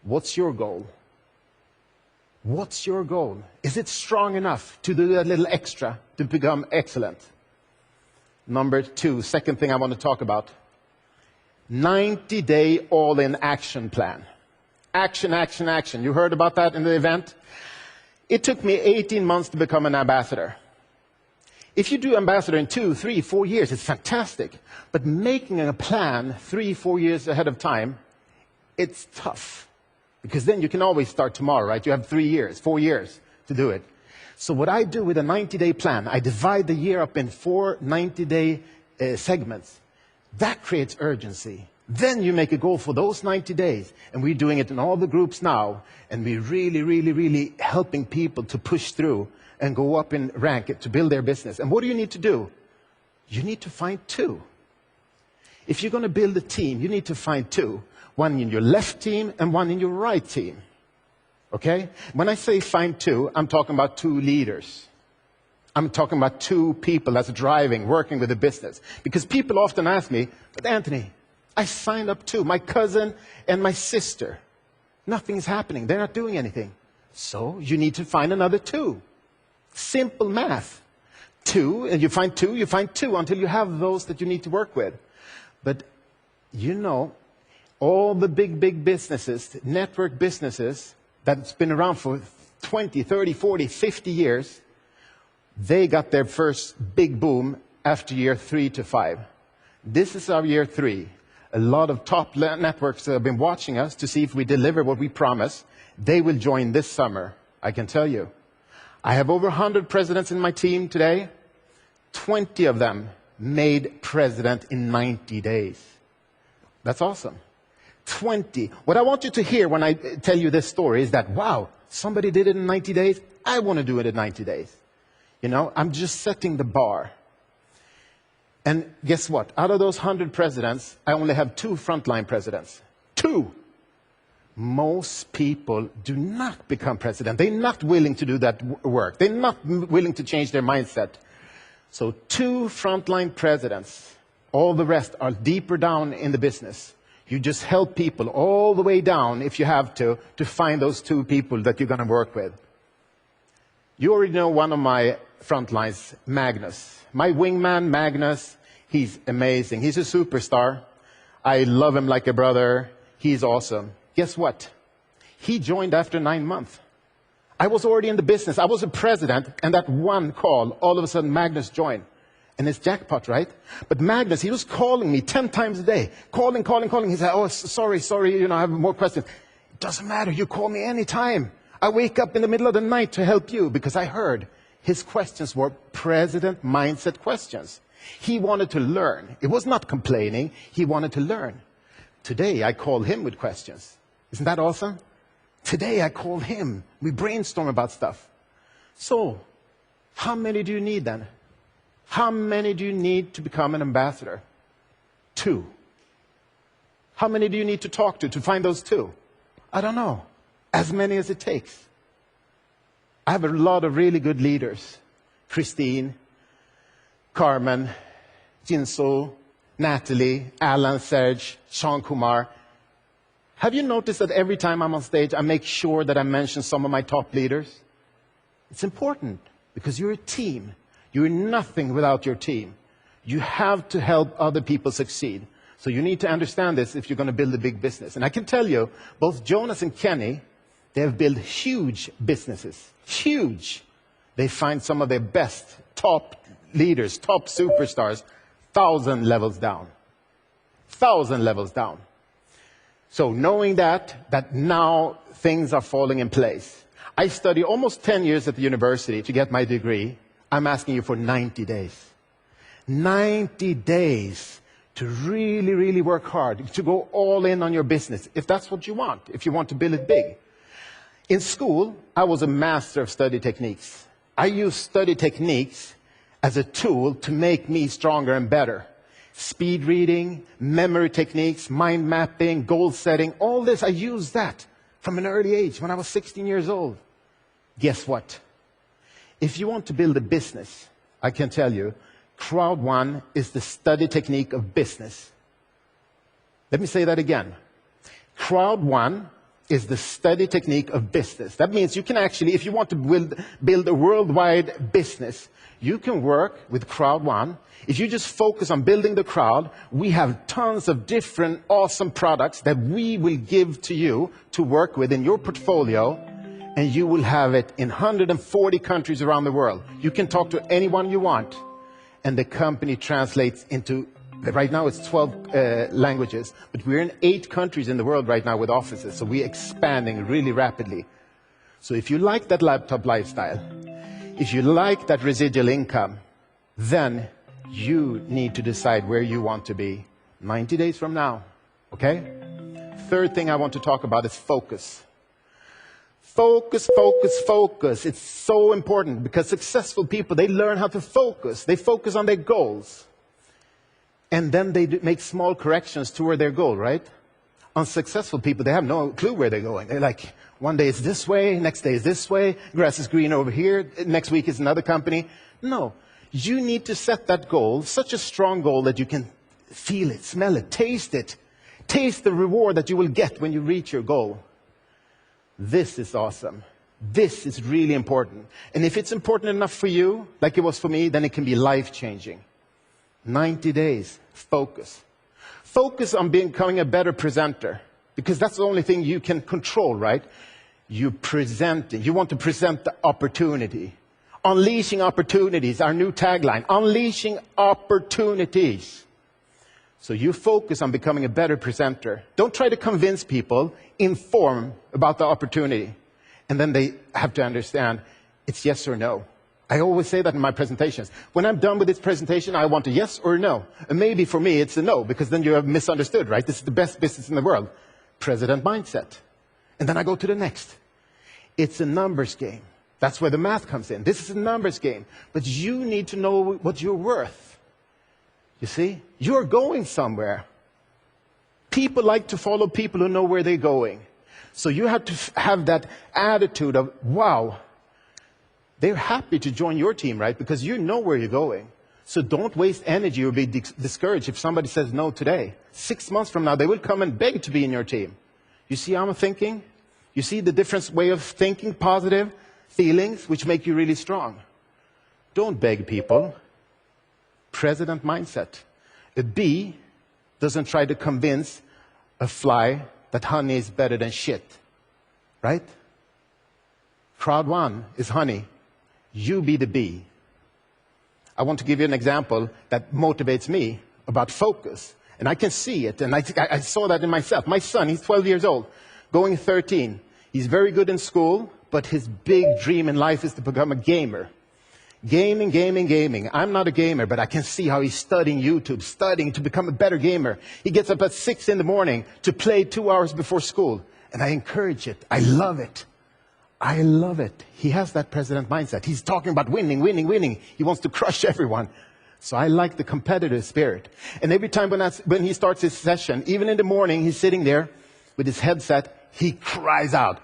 what's your goal? What's your goal? Is it strong enough to do that little extra to become excellent? Number 2, second thing I want to talk about. 90-day all-in action plan. Action, action, action. You heard about that in the event? It took me 18 months to become an ambassador. If you do ambassador in 2, 3, 4 years, it's fantastic. But making a plan 3, 4 years ahead of time, it's tough. Because then you can always start tomorrow, right? You have 3 years, 4 years to do it. So what I do with a 90-day plan, I divide the year up in 4 90-day segments. That creates urgency. Then you make a goal for those 90 days. And we're doing it in all the groups now. And we're really, really, really helping people to push through and go up in rank to build their business. And what do you need to do? You need to find 2. If you're going to build a team, you need to find 2. One in your left team and one in your right team. Okay? When I say find 2, I'm talking about 2 leaders. I'm talking about 2 people that's driving, working with the business. Because people often ask me, but Anthony, I signed up 2, my cousin and my sister. Nothing's happening. They're not doing anything. So you need to find another 2. Simple math. 2, and you find 2 until you have those that you need to work with. But you know, all the big businesses, network businesses, that's been around for 20, 30, 40, 50 years, they got their first big boom after year 3 to 5. This is our year 3. A lot of top networks have been watching us to see if we deliver what we promise. They will join this summer, I can tell you. I have over 100 presidents in my team today. 20 of them made president in 90 days. That's awesome. 20. What I want you to hear when I tell you this story is that, wow, somebody did it in 90 days. I want to do it in 90 days. You know, I'm just setting the bar. And guess what? Out of those 100 presidents, I only have 2 frontline presidents. 2. Most people do not become president. They're not willing to do that work. They're not willing to change their mindset. So 2 frontline presidents. All the rest are deeper down in the business. You just help people all the way down, if you have to find those 2 people that you're going to work with. You already know one of my frontlines, Magnus. My wingman, Magnus, he's amazing. He's a superstar. I love him like a brother. He's awesome. Guess what? He joined after 9 months. I was already in the business. I was a president, and that one call, all of a sudden Magnus joined. And it's jackpot, right? But Magnus, he was calling me 10 times a day. Calling. He said, oh, sorry, you know, I have more questions. It doesn't matter. You call me anytime. I wake up in the middle of the night to help you, because I heard his questions were president mindset questions. He wanted to learn. It was not complaining. He wanted to learn. Today, I call him with questions. Isn't that awesome? Today, I call him. We brainstorm about stuff. So, how many do you need then? How many do you need to become an ambassador? 2. How many do you need to talk to find those 2? I don't know. As many as it takes. I have a lot of really good leaders. Christine, Carmen, Jinso, Natalie, Alan, Serge, Sean Kumar. Have you noticed that every time I'm on stage, I make sure that I mention some of my top leaders? It's important, because you're a team. You're nothing without your team. You have to help other people succeed. So you need to understand this if you're going to build a big business. And I can tell you, both Jonas and Kenny, they have built huge businesses. Huge. They find some of their best top leaders, top superstars, 1,000 levels down. 1,000 levels down. So knowing that now things are falling in place. I studied almost 10 years at the university to get my degree. I'm asking you for 90 days. 90 days to really, really work hard, to go all in on your business, if that's what you want, if you want to build it big. In school, I was a master of study techniques. I used study techniques as a tool to make me stronger and better. Speed reading, memory techniques, mind mapping, goal setting, all this, I used that from an early age, when I was 16 years old. Guess what? If you want to build a business, I can tell you, crowd1 is the study technique of business. Let me say that again. crowd1 is the study technique of business. That means you can actually, if you want to build a worldwide business, you can work with crowd1. If you just focus on building the crowd, we have tons of different awesome products that we will give to you to work with in your portfolio, and you will have it in 140 countries around the world. You can talk to anyone you want, and the company translates into, right now it's 12 languages, but we're in 8 countries in the world right now with offices, so we're expanding really rapidly. So if you like that laptop lifestyle, if you like that residual income, then you need to decide where you want to be 90 days from now, okay? Third thing I want to talk about is focus. Focus, focus, focus. It's so important, because successful people, they learn how to focus. They focus on their goals. And then they make small corrections toward their goal, right? Unsuccessful people, they have no clue where they're going. They're like, one day it's this way, next day is this way, grass is green over here, next week is another company. No, you need to set that goal, such a strong goal that you can feel it, smell it, taste it. Taste the reward that you will get when you reach your goal. This is awesome. This is really important. And if it's important enough for you, like it was for me, then it can be life-changing. 90 days, focus. Focus on becoming a better presenter, because that's the only thing you can control, right? You present it. You want to present the opportunity. Unleashing opportunities, our new tagline. Unleashing opportunities. So you focus on becoming a better presenter. Don't try to convince people, inform about the opportunity. And then they have to understand it's yes or no. I always say that in my presentations. When I'm done with this presentation, I want a yes or a no. And maybe for me, it's a no, because then you have misunderstood, right? This is the best business in the world. President mindset. And then I go to the next. It's a numbers game. That's where the math comes in. This is a numbers game. But you need to know what you're worth. You see? You're going somewhere. People like to follow people who know where they're going. So you have to have that attitude of, wow, they're happy to join your team, right? Because you know where you're going. So don't waste energy or be discouraged if somebody says no today. 6 months from now, they will come and beg to be in your team. You see how I'm thinking? You see the different way of thinking, positive feelings, which make you really strong. Don't beg people. President mindset. A bee doesn't try to convince a fly that honey is better than shit. Right? Crowd one is honey. You be the bee. I want to give you an example that motivates me about focus. And I can see it, and I saw that in myself. My son, he's 12 years old, going 13. He's very good in school, but his big dream in life is to become a gamer. Gaming, gaming, gaming. I'm not a gamer, but I can see how he's studying YouTube, studying to become a better gamer. He gets up at 6 in the morning to play 2 hours before school. And I encourage it. I love it. I love it. He has that president mindset. He's talking about winning, winning, winning. He wants to crush everyone. So I like the competitive spirit. And every time when he starts his session, even in the morning, he's sitting there with his headset, he cries out,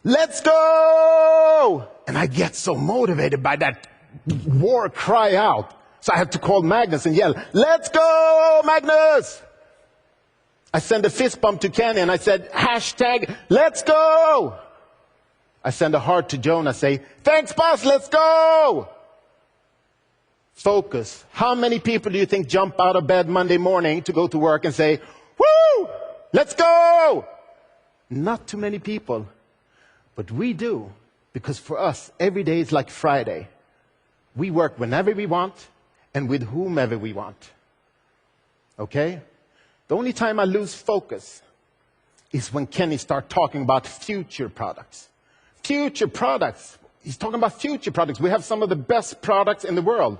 "Let's go!" And I get so motivated by that war cry out. So I have to call Magnus and yell, "Let's go, Magnus!" I send a fist bump to Kenny and I said, hashtag, "Let's go!" I send a heart to Jonah, say, "Thanks, boss, let's go!" Focus. How many people do you think jump out of bed Monday morning to go to work and say, "Woo! Let's go!" Not too many people. But we do. Because for us, every day is like Friday. We work whenever we want and with whomever we want. Okay? The only time I lose focus is when Kenny starts talking about future products. Future products. He's talking about future products. We have some of the best products in the world.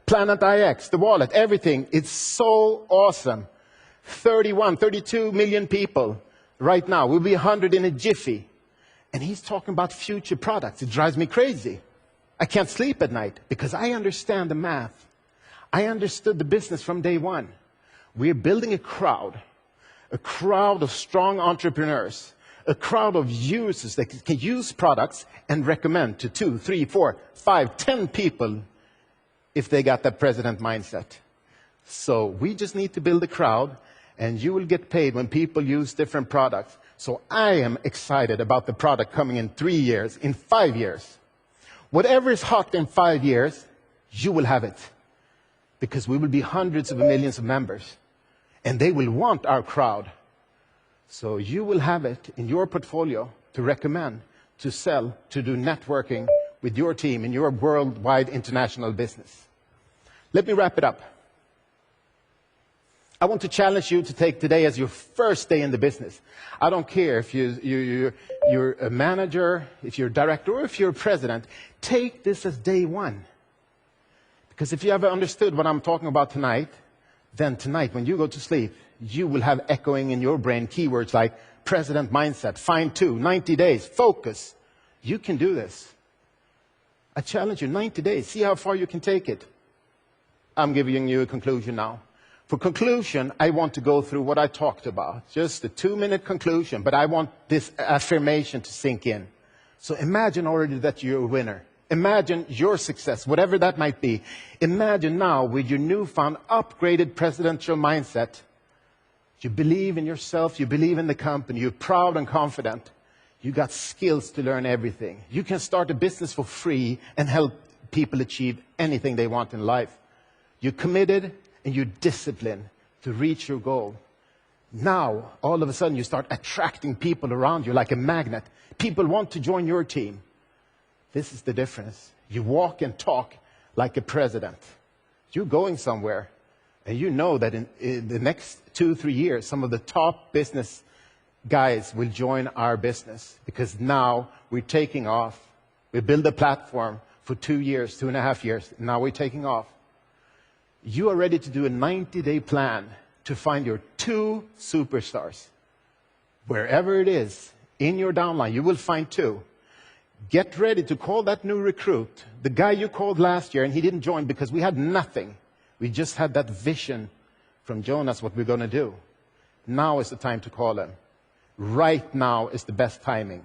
Planet IX, the wallet, everything. It's so awesome. 32 million people right now. We'll be 100 in a jiffy. And he's talking about future products. It drives me crazy. I can't sleep at night because I understand the math. I understood the business from day one. We're building a crowd of strong entrepreneurs, a crowd of users that can use products and recommend to 2, 3, 4, 5, 10 people if they got that president mindset. So we just need to build a crowd, and you will get paid when people use different products. So I am excited about the product coming in 3 years, in 5 years. Whatever is hot in 5 years, you will have it. Because we will be hundreds of millions of members. And they will want our crowd. So you will have it in your portfolio to recommend, to sell, to do networking with your team in your worldwide international business. Let me wrap it up. I want to challenge you to take today as your first day in the business. I don't care if you're a manager, if you're a director, or if you're a president. Take this as day one. Because if you ever understood what I'm talking about tonight, then tonight when you go to sleep, you will have echoing in your brain keywords like president mindset, find 2, 90 days, focus. You can do this. I challenge you, 90 days. See how far you can take it. I'm giving you a conclusion now. For conclusion, I want to go through what I talked about. Just a 2-minute conclusion, but I want this affirmation to sink in. So imagine already that you're a winner. Imagine your success, whatever that might be. Imagine now with your newfound upgraded presidential mindset, you believe in yourself, you believe in the company, you're proud and confident. You got skills to learn everything. You can start a business for free and help people achieve anything they want in life. You're committed and you're disciplined to reach your goal. Now, all of a sudden, you start attracting people around you like a magnet. People want to join your team. This is the difference. You walk and talk like a president. You're going somewhere. And you know that in the next 2-3 years, some of the top business guys will join our business because now we're taking off. We build a platform for 2 years, 2.5 years. Now we're taking off. You are ready to do a 90-day plan to find your 2 superstars. Wherever it is, in your downline, you will find 2. Get ready to call that new recruit, the guy you called last year and he didn't join because we had nothing. We just had that vision from Jonas, what we're going to do. Now is the time to call him. Right now is the best timing.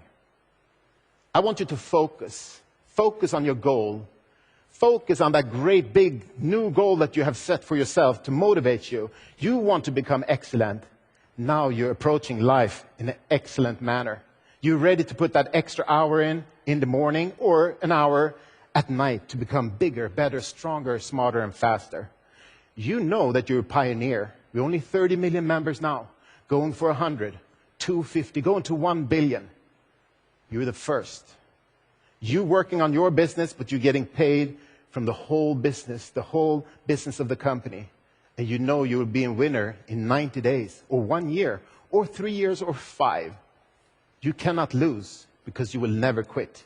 I want you to focus. Focus on your goal. Focus on that great big new goal that you have set for yourself to motivate you. You want to become excellent. Now you're approaching life in an excellent manner. You're ready to put that extra hour in the morning or an hour at night to become bigger, better, stronger, smarter, and faster. You know that you're a pioneer. We're only 30 million members now, going for 100, 250, going to 1 billion. You're the first. You're working on your business, but you're getting paid from the whole business of the company. And you know you will be a winner in 90 days, or 1 year, or 3 years, or 5. You cannot lose because you will never quit.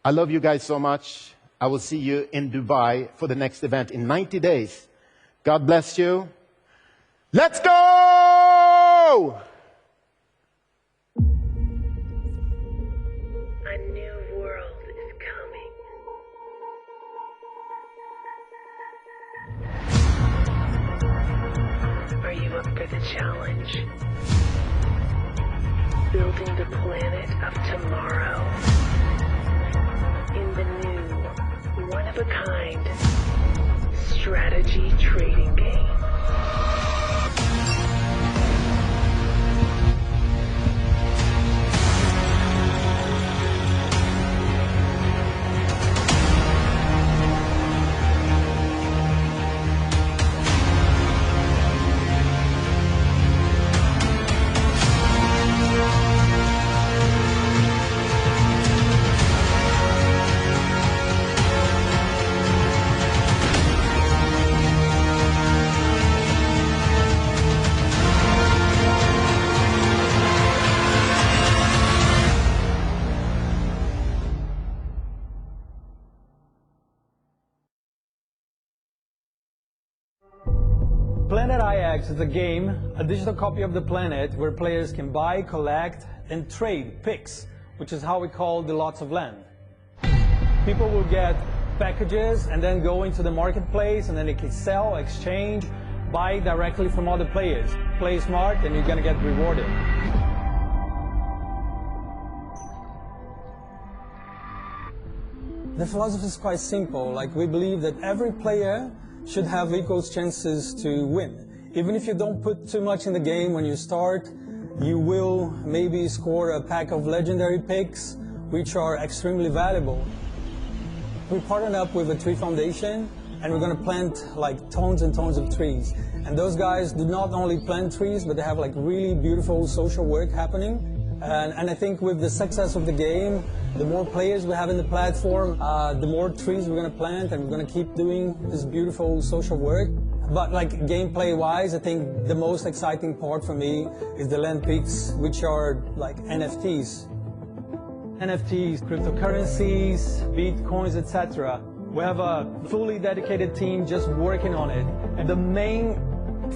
I love you guys so much. I will see you in Dubai for the next event in 90 days. God bless you. Let's go! A new world is coming. Are you up for the challenge? Building the planet of tomorrow in the new, one-of-a-kind strategy trading game. Planet IX is a game, a digital copy of the planet, where players can buy, collect, and trade picks, which is how we call the lots of land. People will get packages and then go into the marketplace, and then they can sell, exchange, buy directly from other players. Play smart and you're gonna get rewarded. The philosophy is quite simple. Like, we believe that every player should have equal chances to win. Even if you don't put too much in the game when you start, you will maybe score a pack of legendary picks, which are extremely valuable. We partnered up with a tree foundation, and we're going to plant like tons and tons of trees. And those guys do not only plant trees, but they have like really beautiful social work happening. And I think with the success of the game, the more players we have in the platform, the more trees we're going to plant, and we're going to keep doing this beautiful social work. But like gameplay-wise, I think the most exciting part for me is the land picks, which are like NFTs. NFTs, cryptocurrencies, bitcoins, etc. We have a fully dedicated team just working on it. And the main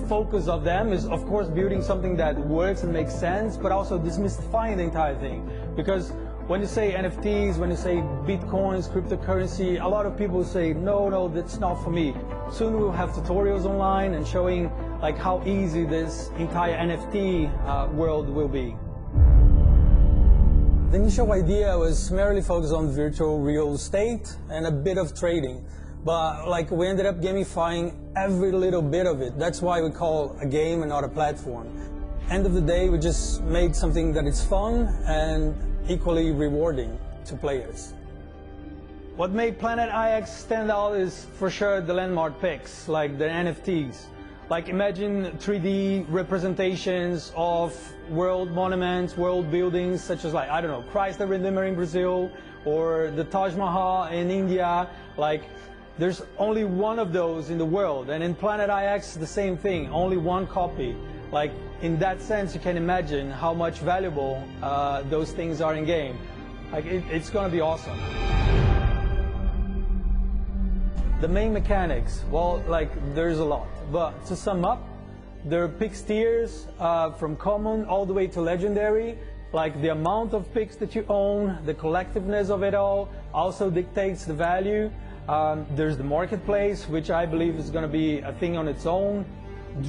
focus of them is, of course, building something that works and makes sense, but also demystifying the entire thing. Because when you say NFTs, when you say bitcoins, cryptocurrency, a lot of people say, no, that's not for me. Soon we'll have tutorials online and showing like how easy this entire NFT world will be. The initial idea was merely focused on virtual real estate and a bit of trading. But like, we ended up gamifying every little bit of it. That's why we call a game and not a platform. End of the day, we just made something that is fun and equally rewarding to players. What made Planet IX stand out is for sure the landmark picks, like the NFTs. Like, imagine 3D representations of world monuments, world buildings, such as like, I don't know, Christ the Redeemer in Brazil, or the Taj Mahal in India. Like, there's only one of those in the world, and in Planet IX, the same thing, only one copy. Like, in that sense, you can imagine how much valuable those things are in game. Like, it's going to be awesome. The main mechanics, well, like, there's a lot. But to sum up, there are pick tiers from common all the way to legendary. Like, the amount of picks that you own, the collectiveness of it all also dictates the value. There's the marketplace, which I believe is going to be a thing on its own.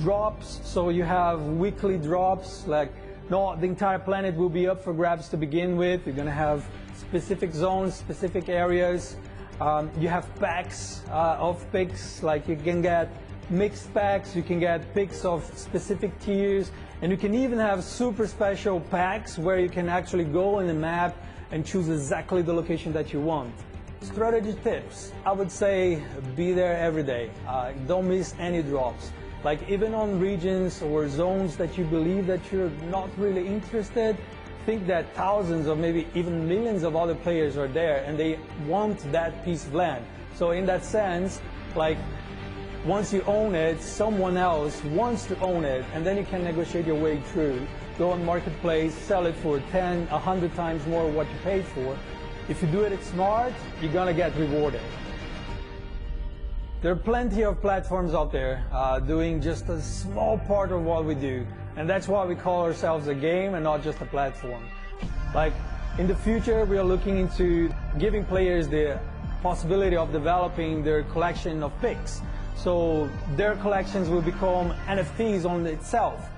Drops, so you have weekly drops, like, no, the entire planet will be up for grabs to begin with. You're going to have specific zones, specific areas. You have packs of picks, like you can get mixed packs, you can get picks of specific tiers, and you can even have super special packs where you can actually go in the map and choose exactly the location that you want. Strategy tips, I would say be there every day. Don't miss any drops. Like, even on regions or zones that you believe that you're not really interested, think that thousands or maybe even millions of other players are there and they want that piece of land. So in that sense, like, once you own it, someone else wants to own it, and then you can negotiate your way through. Go on marketplace, sell it for 10, 100 times more what you paid for. If you do it smart, you're gonna get rewarded. There are plenty of platforms out there doing just a small part of what we do. And that's why we call ourselves a game and not just a platform. Like, in the future, we are looking into giving players the possibility of developing their collection of picks. So their collections will become NFTs on itself,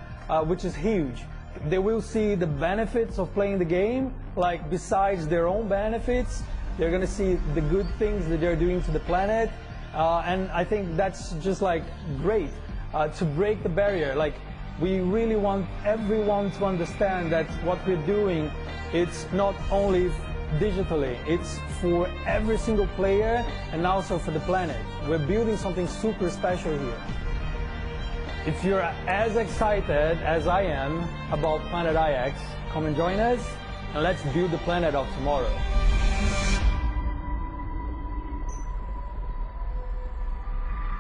which is huge. They will see the benefits of playing the game, like, besides their own benefits. They're going to see the good things that they're doing to the planet. And I think that's just, like, great to break the barrier. Like, we really want everyone to understand that what we're doing, it's not only digitally, it's for every single player and also for the planet. We're building something super special here. If you're as excited as I am about Planet IX, come and join us, and let's build the planet of tomorrow.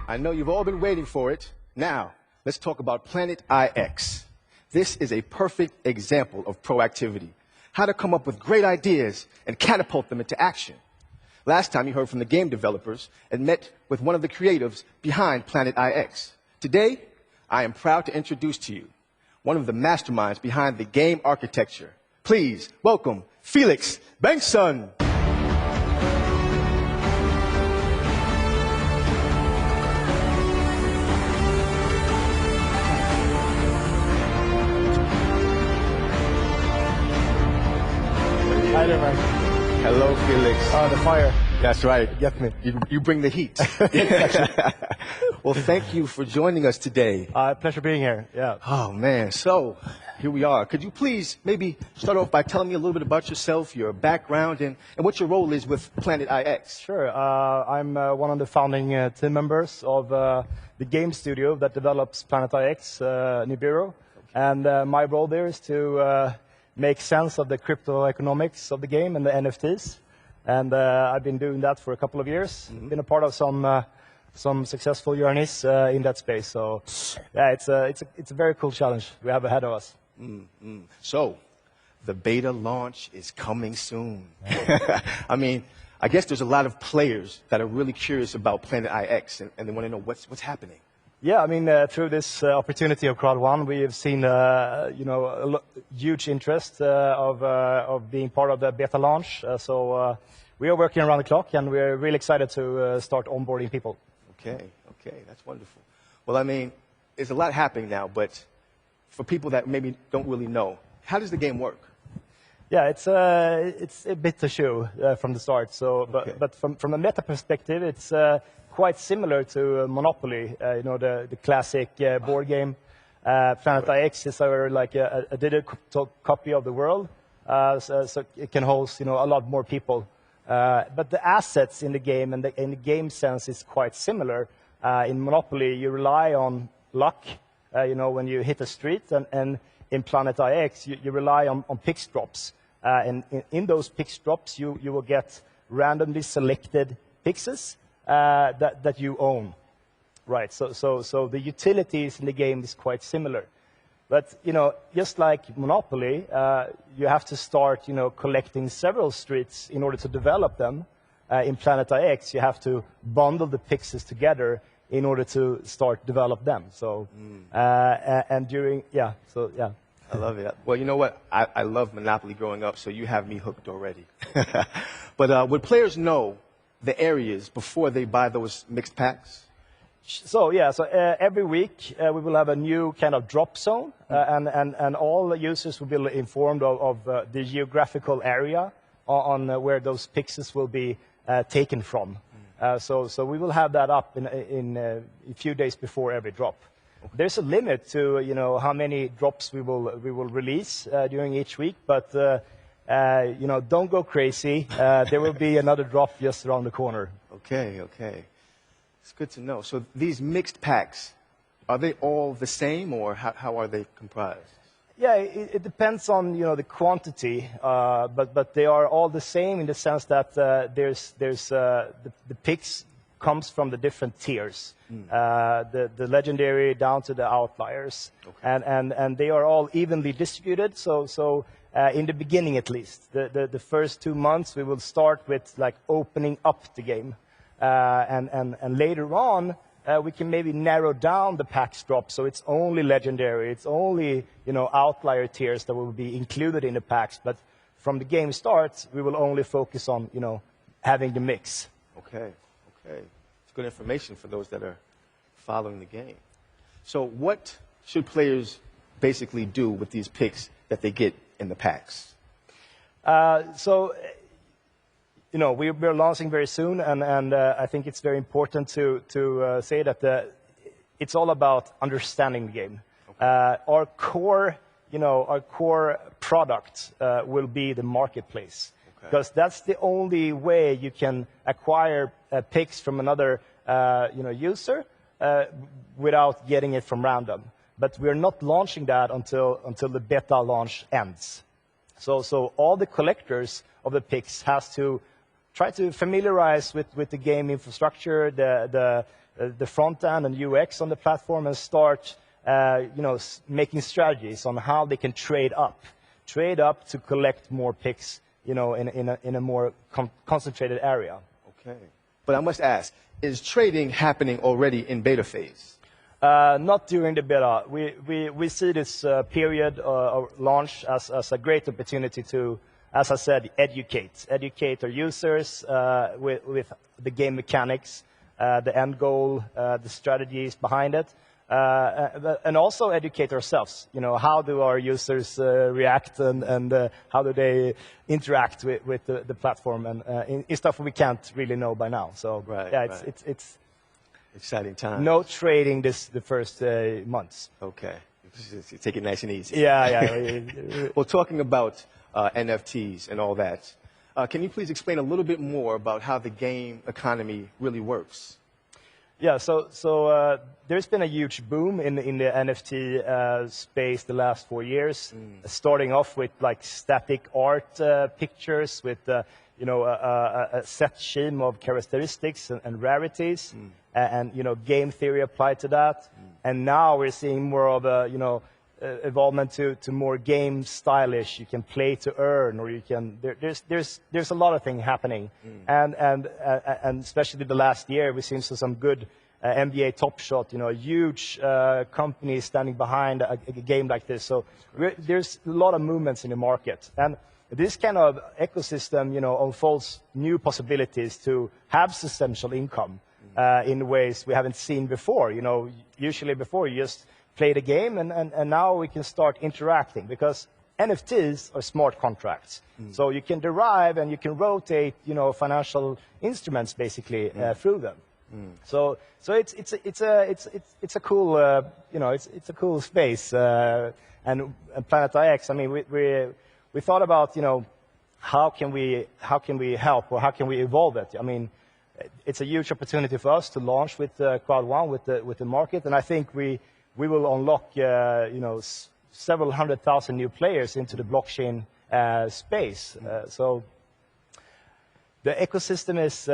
I know you've all been waiting for it. Now, let's talk about Planet IX. This is a perfect example of proactivity. How to come up with great ideas and catapult them into action. Last time you heard from the game developers and met with one of the creatives behind Planet IX. Today, I am proud to introduce to you one of the masterminds behind the game architecture. Please welcome Felix Bengtsson. Hi there, man. Hello, Felix. The fire. That's right. Get me. You bring the heat. Well, thank you for joining us today. Pleasure being here. Yeah. Oh, man. So, here we are. Could you please maybe start off by telling me a little bit about yourself, your background, and what your role is with Planet IX? Sure. I'm one of the founding team members of the game studio that develops Planet IX, Nibiru. And my role there is to make sense of the crypto economics of the game and the NFTs. And I've been doing that for a couple of years. Been a part of some successful journeys in that space. So, yeah, it's a very cool challenge we have ahead of us. So, the beta launch is coming soon. I mean, I guess there's a lot of players that are really curious about Planet IX, and they want to know what's happening. Yeah, I mean, through this opportunity of crowd1, we have seen, huge interest of being part of the beta launch. So we are working around the clock, and we're really excited to start onboarding people. Okay, that's wonderful. Well, I mean, there's a lot happening now, but for people that maybe don't really know, how does the game work? Yeah, it's a bit to show from the start. So, but from a meta perspective, it's quite similar to Monopoly, the classic board game. Planet IX is a digital copy of the world, so it can host a lot more people. But the assets in the game and the game sense is quite similar. In Monopoly, you rely on luck, when you hit a street, and in Planet IX, you rely on pix drops. And in those pix drops, you will get randomly selected pixes that you own. Right, so the utilities in the game is quite similar. But, just like Monopoly, you have to start, collecting several streets in order to develop them. In Planet IX, you have to bundle the pixels together in order to start develop them. So, and during, yeah. I love it. Well, you know what? I love Monopoly growing up, so you have me hooked already. But would players know the areas before they buy those mixed packs? So every week we will have a new kind of drop zone, and all the users will be informed of the geographical area on where those pixels will be taken from. So we will have that up in a few days before every drop. There's a limit to how many drops we will release during each week, but don't go crazy. There will be another drop just around the corner. Okay. It's good to know. So these mixed packs, are they all the same, or how are they comprised? Yeah, it depends on the quantity, but they are all the same in the sense that there's the picks comes from the different tiers, the legendary down to the outliers, and they are all evenly distributed. So in the beginning, at least, the first 2 months we will start with like opening up the game. And later on, we can maybe narrow down the packs drop, so it's only legendary, it's only outlier tiers that will be included in the packs. But from the game starts, we will only focus on having the mix. Okay. It's good information for those that are following the game. So what should players basically do with these picks that they get in the packs? We're launching very soon, and I think it's very important to say that it's all about understanding the game. Our core product will be the marketplace, because that's the only way you can acquire picks from another user without getting it from random. But we're not launching that until the beta launch ends. So all the collectors of the picks has to try to familiarize with the game infrastructure, the front end and UX on the platform, and start making strategies on how they can trade up to collect more picks in a more concentrated area. Okay. But I must ask, is trading happening already in beta phase? Not during the beta. We see this period of launch as a great opportunity to, as I said, educate our users with the game mechanics, the end goal, the strategies behind it, and also educate ourselves. How do our users react, and how do they interact with the platform, and in stuff we can't really know by now. So it's exciting time. No trading the first months. Okay, take it nice and easy. Yeah. Well, talking about NFTs and all that, can you please explain a little bit more about how the game economy really works? Yeah, so there's been a huge boom in the NFT space the last 4 years, starting off with like static art pictures with a set scheme of characteristics and rarities, and game theory applied to that. And now we're seeing more of a evolvement to more game stylish. You can play to earn, or you can there's a lot of things happening, and especially the last year we've seen some good NBA Top Shot, huge companies standing behind a game like this. So there's a lot of movements in the market, and this kind of ecosystem unfolds new possibilities to have substantial income in ways we haven't seen before. Usually before you just play the game, and now we can start interacting, because NFTs are smart contracts. So you can derive and you can rotate, financial instruments basically through them. So it's a cool it's a cool space. And Planet IX, I mean, we thought about how can we help, or how can we evolve it? I mean, it's a huge opportunity for us to launch with Crowd1 with the market, and I think we will unlock several 100,000 new players into the blockchain space. So the ecosystem is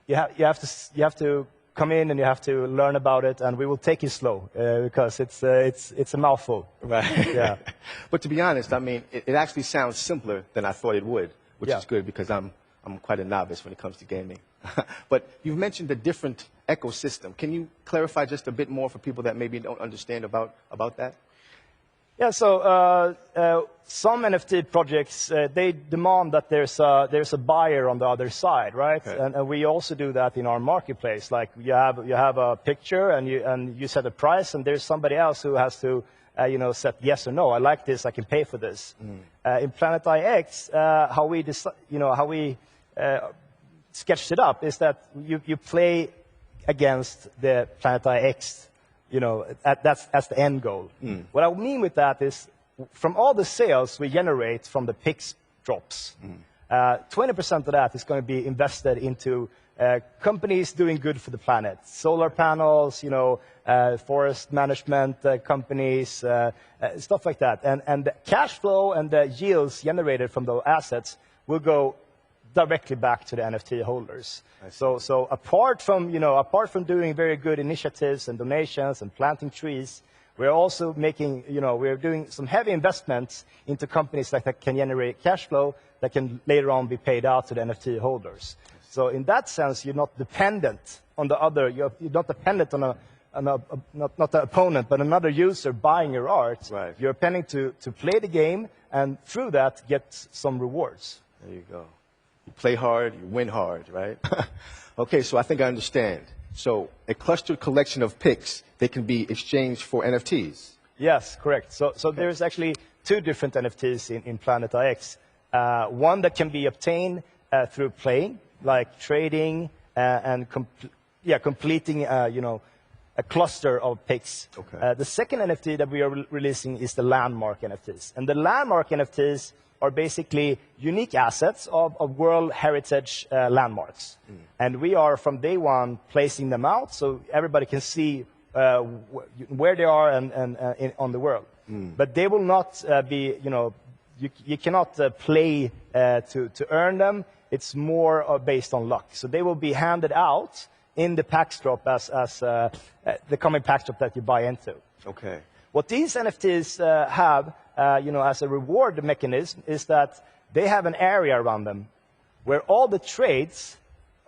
you have to come in and you have to learn about it, and we will take it slow because it's a mouthful. Right. Yeah. But to be honest, I mean, it actually sounds simpler than I thought it would, which is good because I'm quite a novice when it comes to gaming. But you've mentioned a different ecosystem. Can you clarify just a bit more for people that maybe don't understand about that? Yeah, so some NFT projects, they demand that there's a buyer on the other side, right? Okay. And we also do that in our marketplace. Like you have a picture and you set a price, and there's somebody else who has to set yes or no. I like this, I can pay for this. In Planet IX, how we sketched it up is that you play against the Planet IX. That's the end goal. What I mean with that is, from all the sales we generate from the PIX drops, 20% of that is going to be invested into companies doing good for the planet. Solar panels, forest management companies, stuff like that. And the cash flow and the yields generated from those assets will go directly back to the NFT holders. So apart from doing very good initiatives and donations and planting trees, we're also we're doing some heavy investments into companies that can generate cash flow that can later on be paid out to the NFT holders. So in that sense, you're not dependent on the other. You're not dependent on not the opponent, but another user buying your art. Right. You're depending to play the game, and through that get some rewards. There you go. You play hard, you win hard, right? Okay, so I think I understand. So a clustered collection of picks, they can be exchanged for NFTs. Yes, correct. So there's actually two different NFTs in Planet IX. One that can be obtained through playing, like trading and completing, a cluster of picks. Okay. The second NFT that we are releasing is the landmark NFTs. And the landmark NFTs are basically unique assets of World Heritage landmarks. And we are, from day one, placing them out so everybody can see where they are on the world. But they will not be, you cannot play to earn them. It's more based on luck. So they will be handed out in the pack drop as the coming pack drop that you buy into. Okay. What these NFTs have, as a reward mechanism, is that they have an area around them where all the trades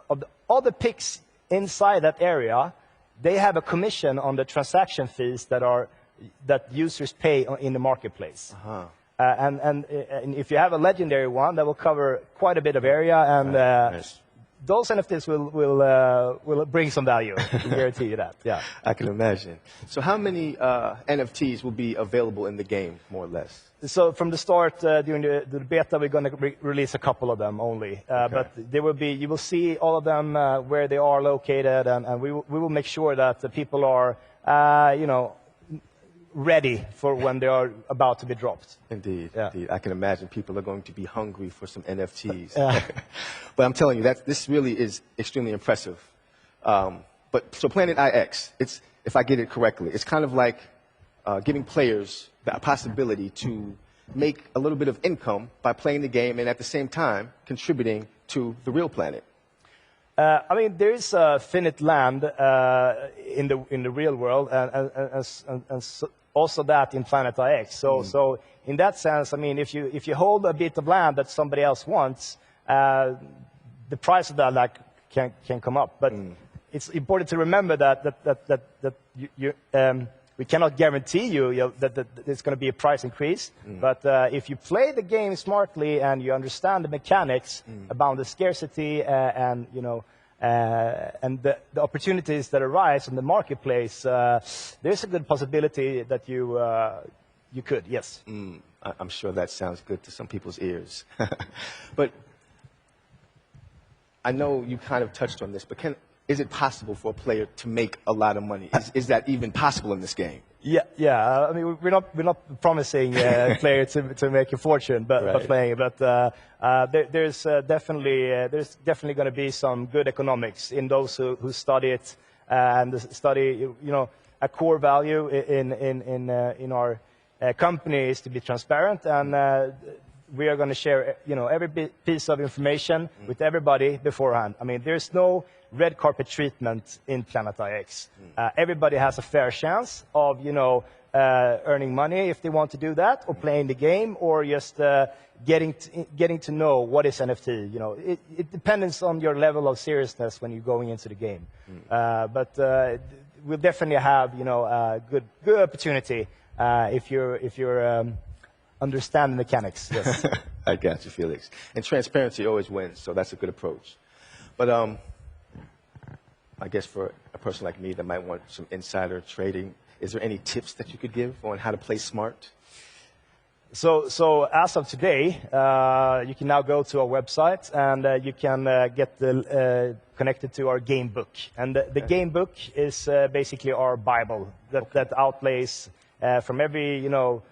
of all the picks inside that area, they have a commission on the transaction fees that users pay in the marketplace. And if you have a legendary one, that will cover quite a bit of area, and those NFTs will bring some value. I can guarantee you that. Yeah, I can imagine. So how many NFTs will be available in the game, more or less? So from the start, during the beta, we're going to release a couple of them only. But there will be, you will see all of them where they are located, and we will make sure that the people are, ready for when they are about to be dropped. Indeed, Yeah. indeed. I can imagine people are going to be hungry for some NFTs. But I'm telling you, this really is extremely impressive. So Planet IX, if I get it correctly, it's kind of like giving players the possibility to make a little bit of income by playing the game and at the same time contributing to the real planet. There is finite land in the real world, and also that in Planet IX. So in that sense, if you hold a bit of land that somebody else wants, the price of that can come up. But it's important to remember that we cannot guarantee you that there's going to be a price increase. But if you play the game smartly and you understand the mechanics about the scarcity and the opportunities that arise in the marketplace, there's a good possibility that you could, yes. I'm sure that sounds good to some people's ears. But I know you kind of touched on this, but is it possible for a player to make a lot of money? Is that even possible in this game? Yeah. We're not promising a player to make a fortune, by playing. But there's definitely going to be some good economics in those who study it and study. A core value in our company is to be transparent, and we are going to share, every piece of information with everybody beforehand. I mean, there's no red carpet treatment in Planet IX. Everybody has a fair chance of, earning money if they want to do that, or playing the game, or just getting to know what is NFT. It depends on your level of seriousness when you're going into the game. But we'll definitely have, a good opportunity if you're understand the mechanics. Yes. I got you, Felix. And transparency always wins, so that's a good approach. But I guess for a person like me that might want some insider trading, is there any tips that you could give on how to play smart? So as of today, you can now go to our website and you can get connected to our game book. And the game book is basically our Bible that outlays from every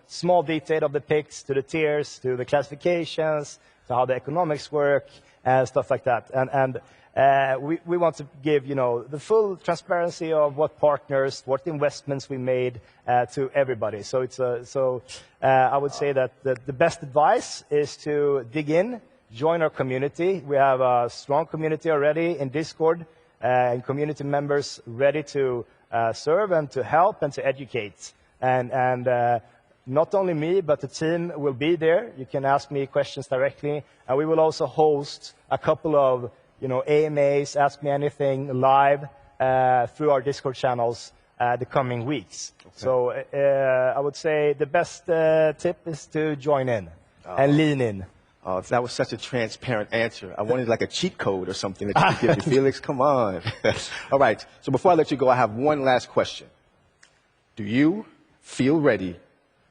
small detail of the picks to the tiers to the classifications to how the economics work and stuff like that. And we want to give the full transparency of what partners, what investments we made to everybody. So it's I would say that the best advice is to dig in, join our community. We have a strong community already in Discord, and community members ready to serve and to help and to educate. And not only me, but the team will be there. You can ask me questions directly. And we will also host a couple of AMAs, Ask Me Anything, live through our Discord channels the coming weeks. Okay. So I would say the best tip is to join in and lean in. Oh, that was such a transparent answer. I wanted like a cheat code or something that you could give me. Felix, come on. All right. So before I let you go, I have one last question. Do you feel ready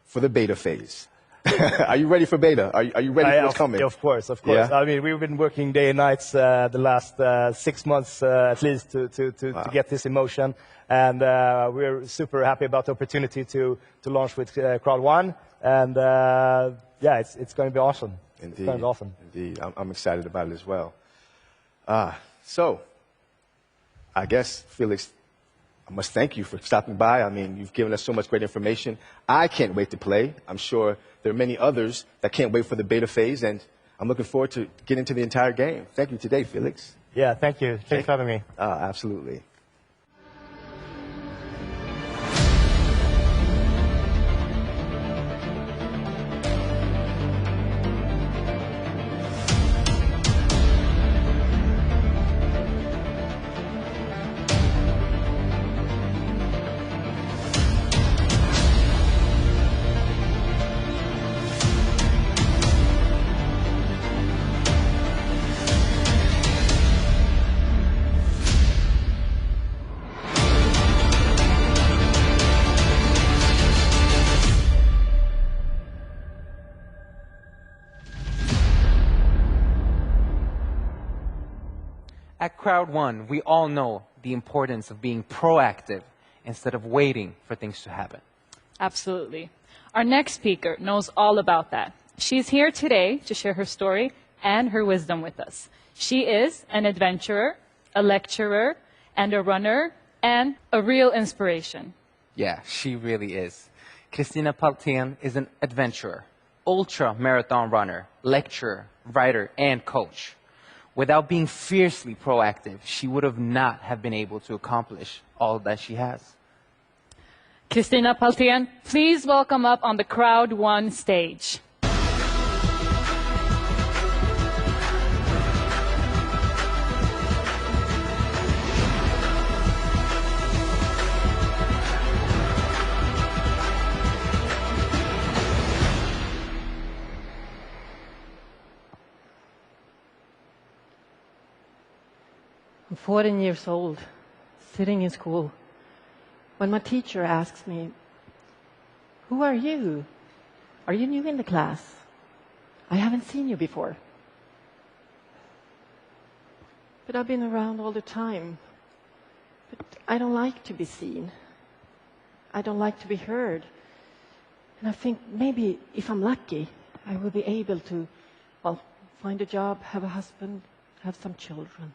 for the beta phase? Are you ready for beta? Are you ready for what's coming? Of course, of course. Yeah? I mean, we've been working day and nights the last 6 months at least to get this emotion. And we're super happy about the opportunity to launch with Crowd1. And yeah, it's going to be awesome. Indeed. It's going to be awesome. Indeed. I'm excited about it as well. So, I guess, Felix, I must thank you for stopping by. I mean, you've given us so much great information. I can't wait to play. I'm sure there are many others that can't wait for the beta phase, and I'm looking forward to getting into the entire game. Thank you today, Felix. Yeah, thank you. Thanks for having me. Absolutely. At Crowd1, we all know the importance of being proactive instead of waiting for things to happen. Absolutely. Our next speaker knows all about that. She's here today to share her story and her wisdom with us. She is an adventurer, a lecturer, and a runner, and a real inspiration. Yeah, she really is. Kristina Paltén is an adventurer, ultra-marathon runner, lecturer, writer, and coach. Without being fiercely proactive, she would have not have been able to accomplish all that she has. Kristina Paltén, please welcome up on the Crowd1 stage. I'm 14 years old, sitting in school, when my teacher asks me, "Who are you? Are you new in the class? I haven't seen you before." But I've been around all the time. But I don't like to be seen. I don't like to be heard. And I think maybe if I'm lucky, I will be able to, well, find a job, have a husband, have some children.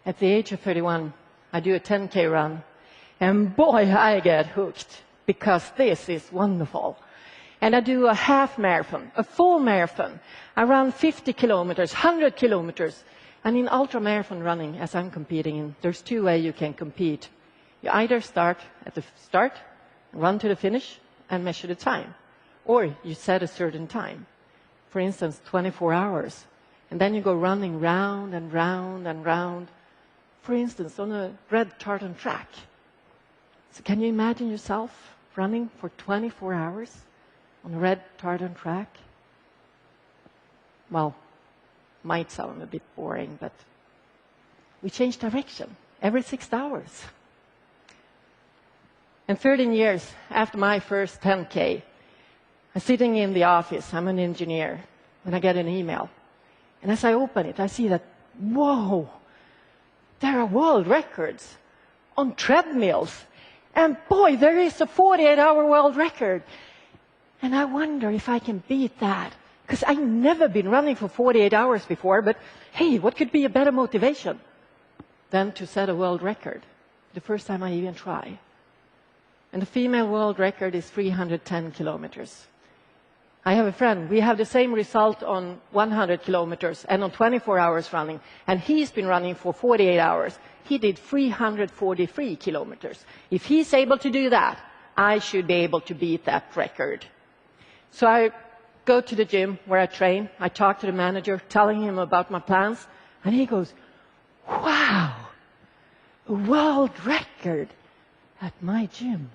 At the age of 31, I do a 10K run, and boy, I get hooked, because this is wonderful. And I do a half marathon, a full marathon. I run 50 kilometers, 100 kilometers. And in ultra-marathon running, as I'm competing in, there's two ways you can compete. You either start at the start, run to the finish, and measure the time. Or you set a certain time. For instance, 24 hours. And then you go running round and round and round. For instance, on a red tartan track. So can you imagine yourself running for 24 hours on a red tartan track? Well, might sound a bit boring, but we change direction every 6 hours. And 13 years after my first 10K, I'm sitting in the office, I'm an engineer, and I get an email. And as I open it, I see that, whoa, there are world records on treadmills. And boy, there is a 48-hour world record. And I wonder if I can beat that. Because I've never been running for 48 hours before, but hey, what could be a better motivation than to set a world record? The first time I even try. And the female world record is 310 kilometers. I have a friend, we have the same result on 100 kilometers and on 24 hours running, and he's been running for 48 hours. He did 343 kilometers. If he's able to do that, I should be able to beat that record. So I go to the gym where I train. I talk to the manager, telling him about my plans, and he goes, wow, a world record at my gym.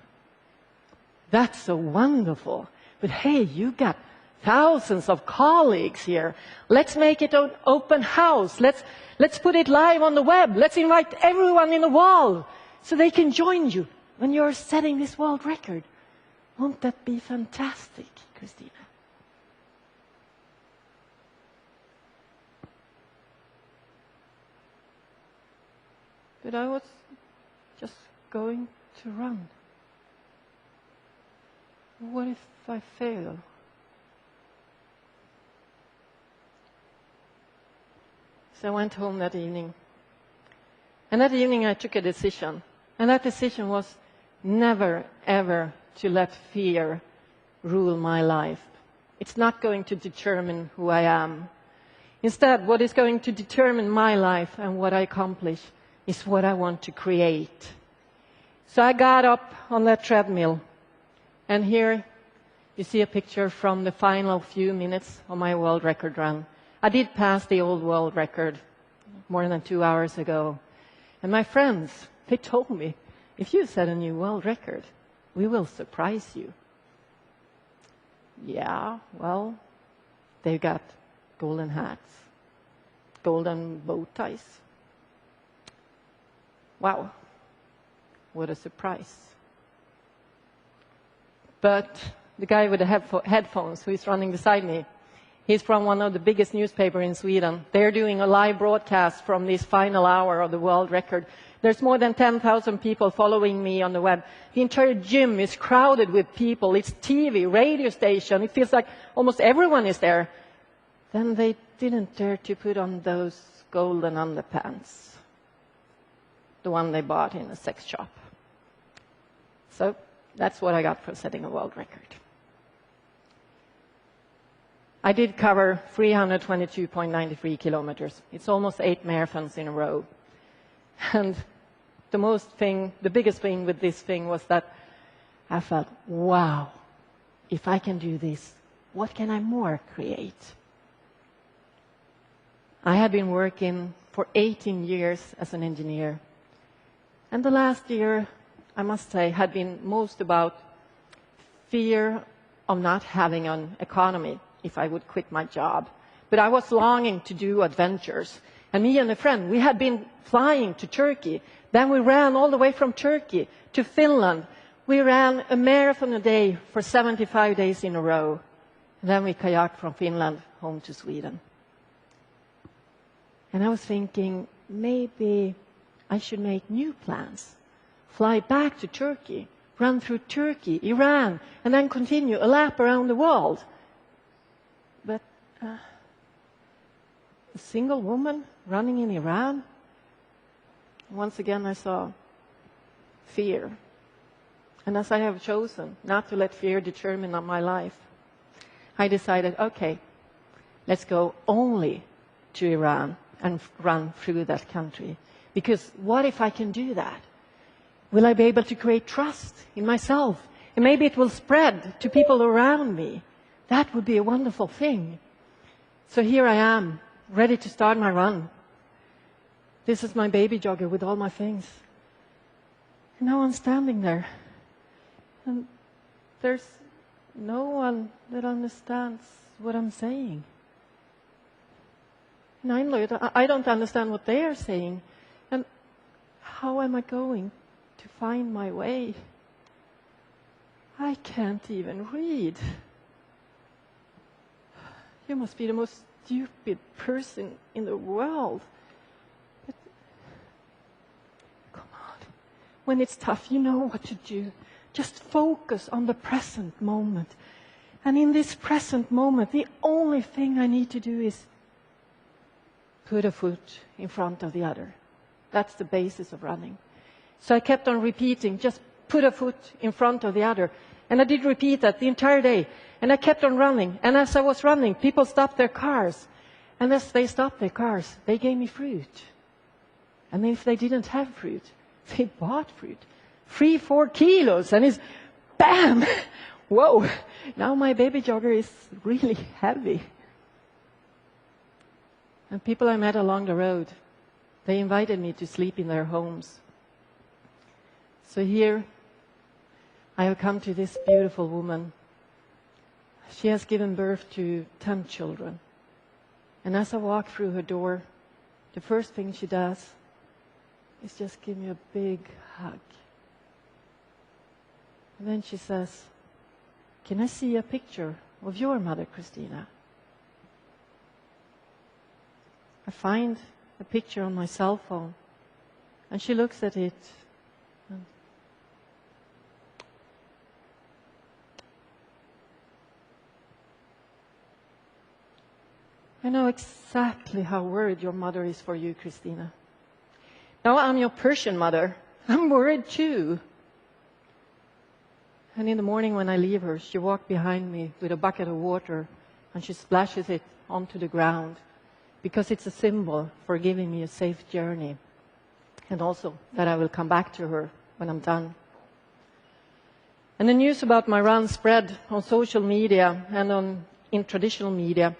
That's so wonderful. But hey, you got thousands of colleagues here. Let's make it an open house. Let's put it live on the web. Let's invite everyone in the world so they can join you when you're setting this world record. Won't that be fantastic, Christina? But I was just going to run. What if I fail? So I went home that evening. And that evening I took a decision. And that decision was never, ever to let fear rule my life. It's not going to determine who I am. Instead, what is going to determine my life and what I accomplish is what I want to create. So I got up on that treadmill. And here you see a picture from the final few minutes of my world record run. I did pass the old world record more than 2 hours ago. And my friends, they told me, if you set a new world record, we will surprise you. Yeah, well, they got golden hats, golden bow ties. Wow, what a surprise. But the guy with the headphones who is running beside me, he's from one of the biggest newspapers in Sweden. They're doing a live broadcast from this final hour of the world record. There's more than 10,000 people following me on the web. The entire gym is crowded with people. It's TV, radio station. It feels like almost everyone is there. Then they didn't dare to put on those golden underpants, the one they bought in a sex shop. So that's what I got for setting a world record. I did cover 322.93 kilometers. It's almost 8 marathons in a row. And the biggest thing with this thing was that I felt, wow, if I can do this, what can I more create? I had been working for 18 years as an engineer. And the last year, I must say, had been most about fear of not having an economy if I would quit my job. But I was longing to do adventures. And me and a friend, we had been flying to Turkey. Then we ran all the way from Turkey to Finland. We ran a marathon a day for 75 days in a row. And then we kayaked from Finland home to Sweden. And I was thinking, maybe I should make new plans. Fly back to Turkey, run through Turkey, Iran, and then continue a lap around the world. But a single woman running in Iran? Once again I saw fear. And as I have chosen not to let fear determine my life, I decided, okay, let's go only to Iran and run through that country. Because what if I can do that? Will I be able to create trust in myself? And maybe it will spread to people around me. That would be a wonderful thing. So here I am, ready to start my run. This is my baby jogger with all my things. And now I'm standing there. And there's no one that understands what I'm saying. And I don't understand what they are saying. And how am I going to find my way? I can't even read. You must be the most stupid person in the world. But come on. When it's tough, you know what to do. Just focus on the present moment. And in this present moment, the only thing I need to do is put a foot in front of the other. That's the basis of running. So I kept on repeating, just put a foot in front of the other. And I did repeat that the entire day. And I kept on running. And as I was running, people stopped their cars. And as they stopped their cars, they gave me fruit. And if they didn't have fruit, they bought fruit. 3-4 kilos. And it's bam! Whoa! Now my baby jogger is really heavy. And people I met along the road, they invited me to sleep in their homes. So here, I have come to this beautiful woman. She has given birth to 10 children. And as I walk through her door, the first thing she does is just give me a big hug. And then she says, "Can I see a picture of your mother, Christina?" I find a picture on my cell phone, and she looks at it. And I know exactly how worried your mother is for you, Christina. Now I'm your Persian mother. I'm worried too. And in the morning when I leave her, she walks behind me with a bucket of water and she splashes it onto the ground because it's a symbol for giving me a safe journey and also that I will come back to her when I'm done. And the news about my run spread on social media and in traditional media.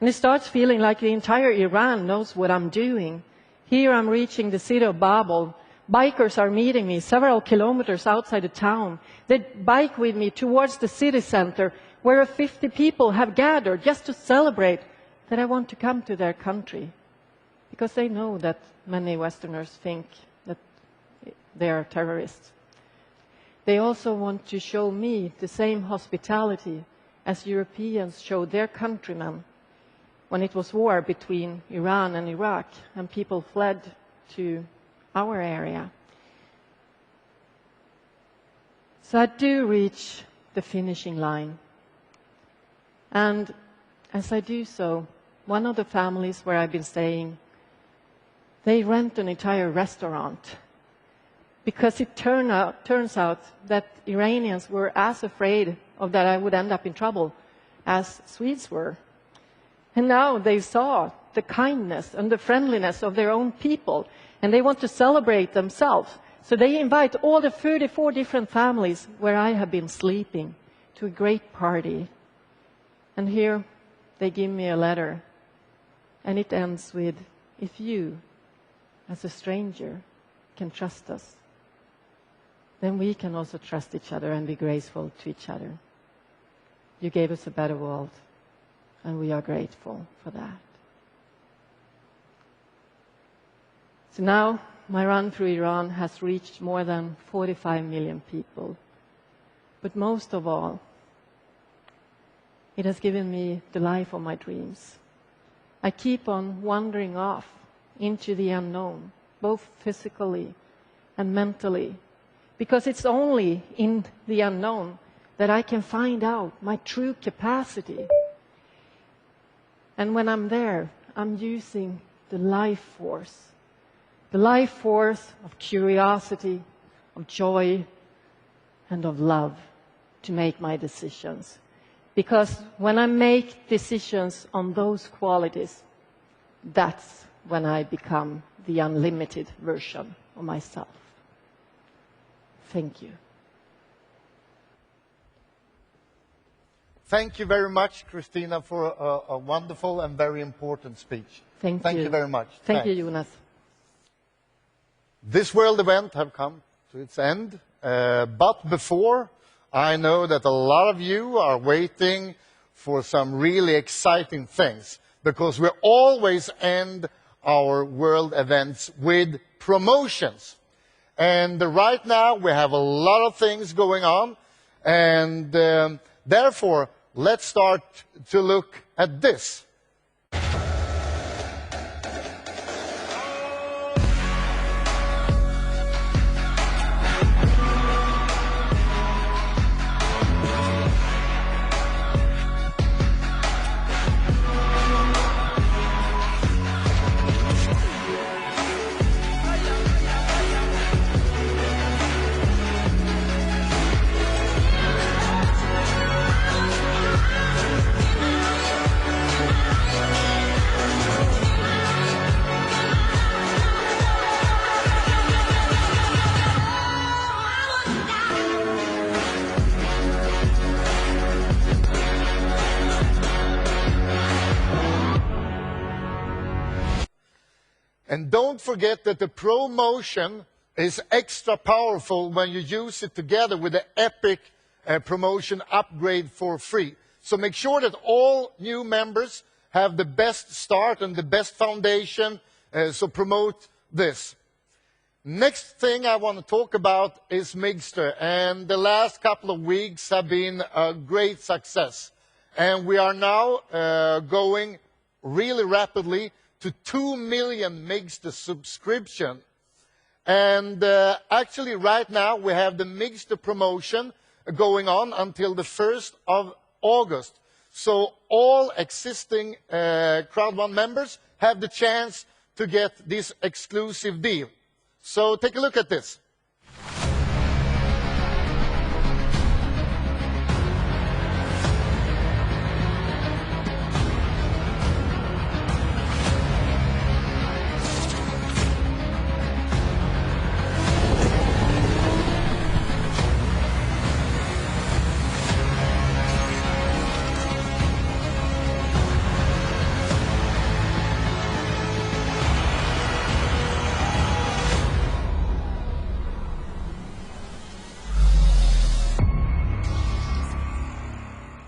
And it starts feeling like the entire Iran knows what I'm doing. Here I'm reaching the city of Babel. Bikers are meeting me several kilometers outside the town. They bike with me towards the city center where 50 people have gathered just to celebrate that I want to come to their country. Because they know that many Westerners think that they are terrorists. They also want to show me the same hospitality as Europeans showed their countrymen when it was war between Iran and Iraq and people fled to our area. So I do reach the finishing line. And as I do so, one of the families where I've been staying, they rent an entire restaurant because it turns out that Iranians were as afraid of that I would end up in trouble as Swedes were. And now they saw the kindness and the friendliness of their own people, and they want to celebrate themselves. So they invite all the 34 different families where I have been sleeping to a great party. And here they give me a letter, and it ends with, "If you, as a stranger, can trust us, then we can also trust each other and be graceful to each other. You gave us a better world. And we are grateful for that." So now my run through Iran has reached more than 45 million people. But most of all, it has given me the life of my dreams. I keep on wandering off into the unknown, both physically and mentally, because it's only in the unknown that I can find out my true capacity. And when I'm there, I'm using the life force of curiosity, of joy, and of love to make my decisions. Because when I make decisions on those qualities, that's when I become the unlimited version of myself. Thank you. Thank you very much, Christina, for a wonderful and very important speech. Thank you very much. Thank you, Jonas. This world event have come to its end, but before, I know that a lot of you are waiting for some really exciting things, because we always end our world events with promotions. And right now we have a lot of things going on, and therefore let's start to look at this. And don't forget that the promotion is extra powerful when you use it together with the Epic promotion upgrade for free. So make sure that all new members have the best start and the best foundation, so promote this. Next thing I want to talk about is Migster, and the last couple of weeks have been a great success. And we are now going really rapidly to 2 million Migster subscription. And actually right now we have the Migster promotion going on until the 1st of August. So all existing Crowd1 members have the chance to get this exclusive deal. So take a look at this.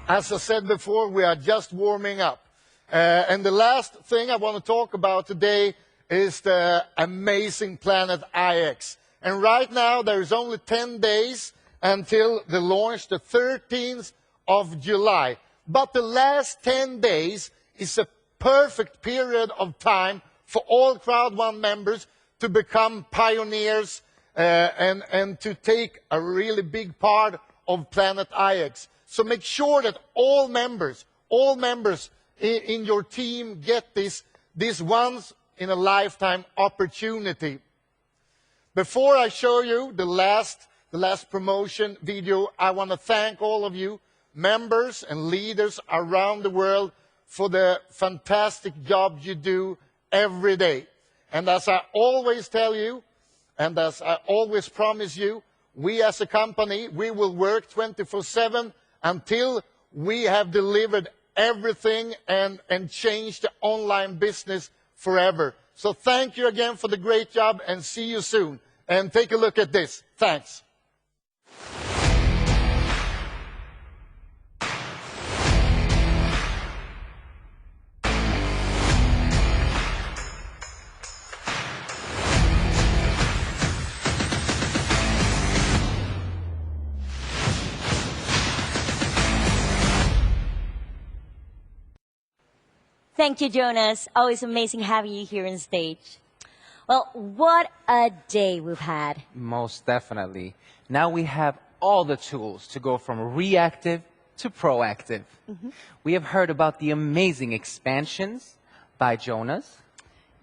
As I said before, we are just warming up. And the last thing I want to talk about today is the amazing planet IX. And right now, there is only 10 days until the launch, the 13th of July. But the last 10 days is a perfect period of time for all Crowd1 members to become pioneers and to take a really big part of Planet IX. So make sure that all members in your team get this once-in-a-lifetime opportunity. Before I show you the last promotion video, I want to thank all of you, members and leaders around the world, for the fantastic job you do every day. And as I always tell you, and as I always promise you, we as a company, we will work 24/7 until we have delivered everything and changed the online business forever. So thank you again for the great job, and see you soon. And take a look at this. Thanks. Thank you, Jonas. Always amazing having you here on stage. Well, what a day we've had. Most definitely. Now we have all the tools to go from reactive to proactive. We have heard about the amazing expansions by Jonas.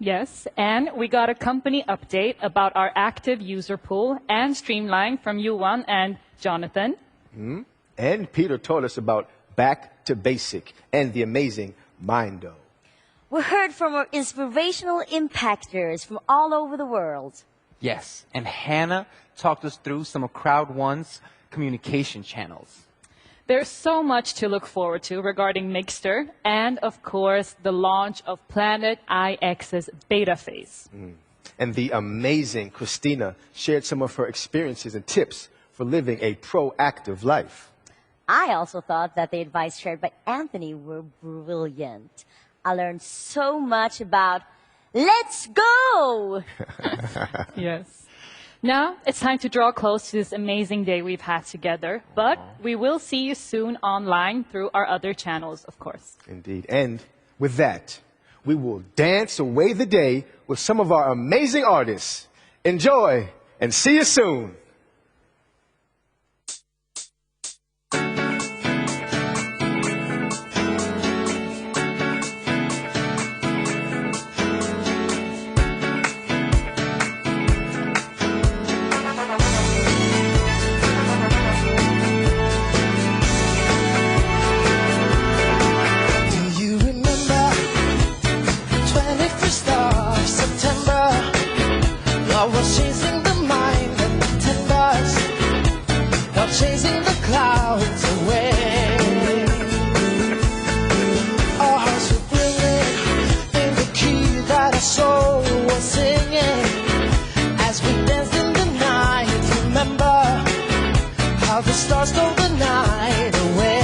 Yes, and we got a company update about our active user pool and Streamline from Johan and Jonathan. And Peter told us about Back to Basic, and the amazing Mindo. We heard from our inspirational impactors from all over the world. Yes, and Hannah talked us through some of Crowd1's communication channels. There's so much to look forward to regarding Mixter and, of course, the launch of Planet IX's beta phase. And the amazing Christina shared some of her experiences and tips for living a proactive life. I also thought that the advice shared by Anthony were brilliant. I learned so much about let's go! Yes. Now, it's time to draw close to this amazing day we've had together, but we will see you soon online through our other channels, of course. Indeed. And with that, we will dance away the day with some of our amazing artists. Enjoy, and see you soon. Chasing the mind and pretenders, while chasing the clouds away. Our hearts were bringing in the key that our soul was singing as we danced in the night. Remember how the stars stole the night away.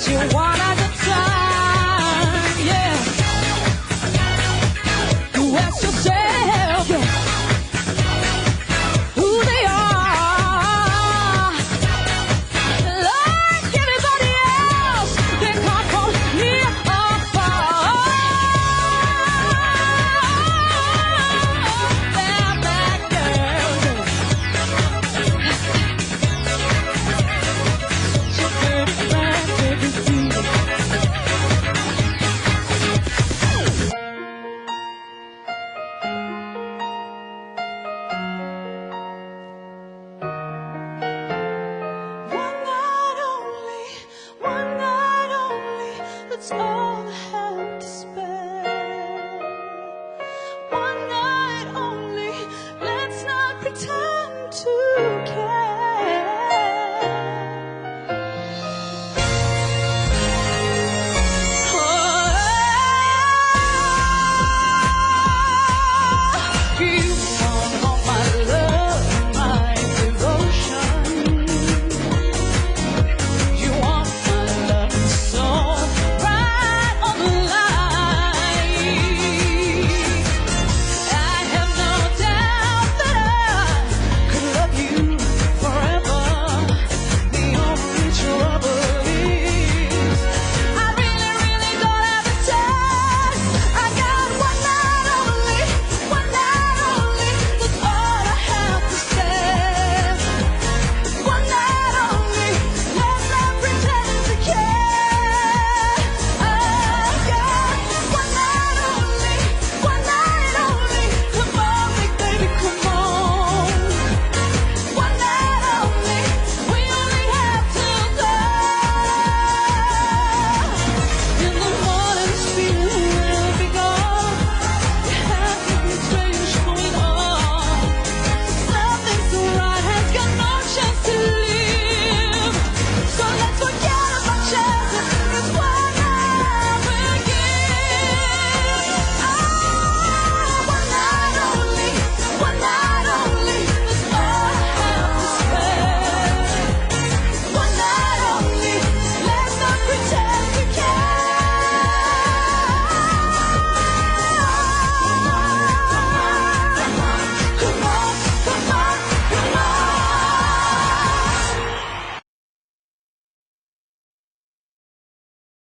You one at a time, yeah. You ask yourself, yeah, who they are. Like everybody else, they come from near or far. They're bad girls. So pretty bad, that's all I have to spare. One night only, let's not pretend to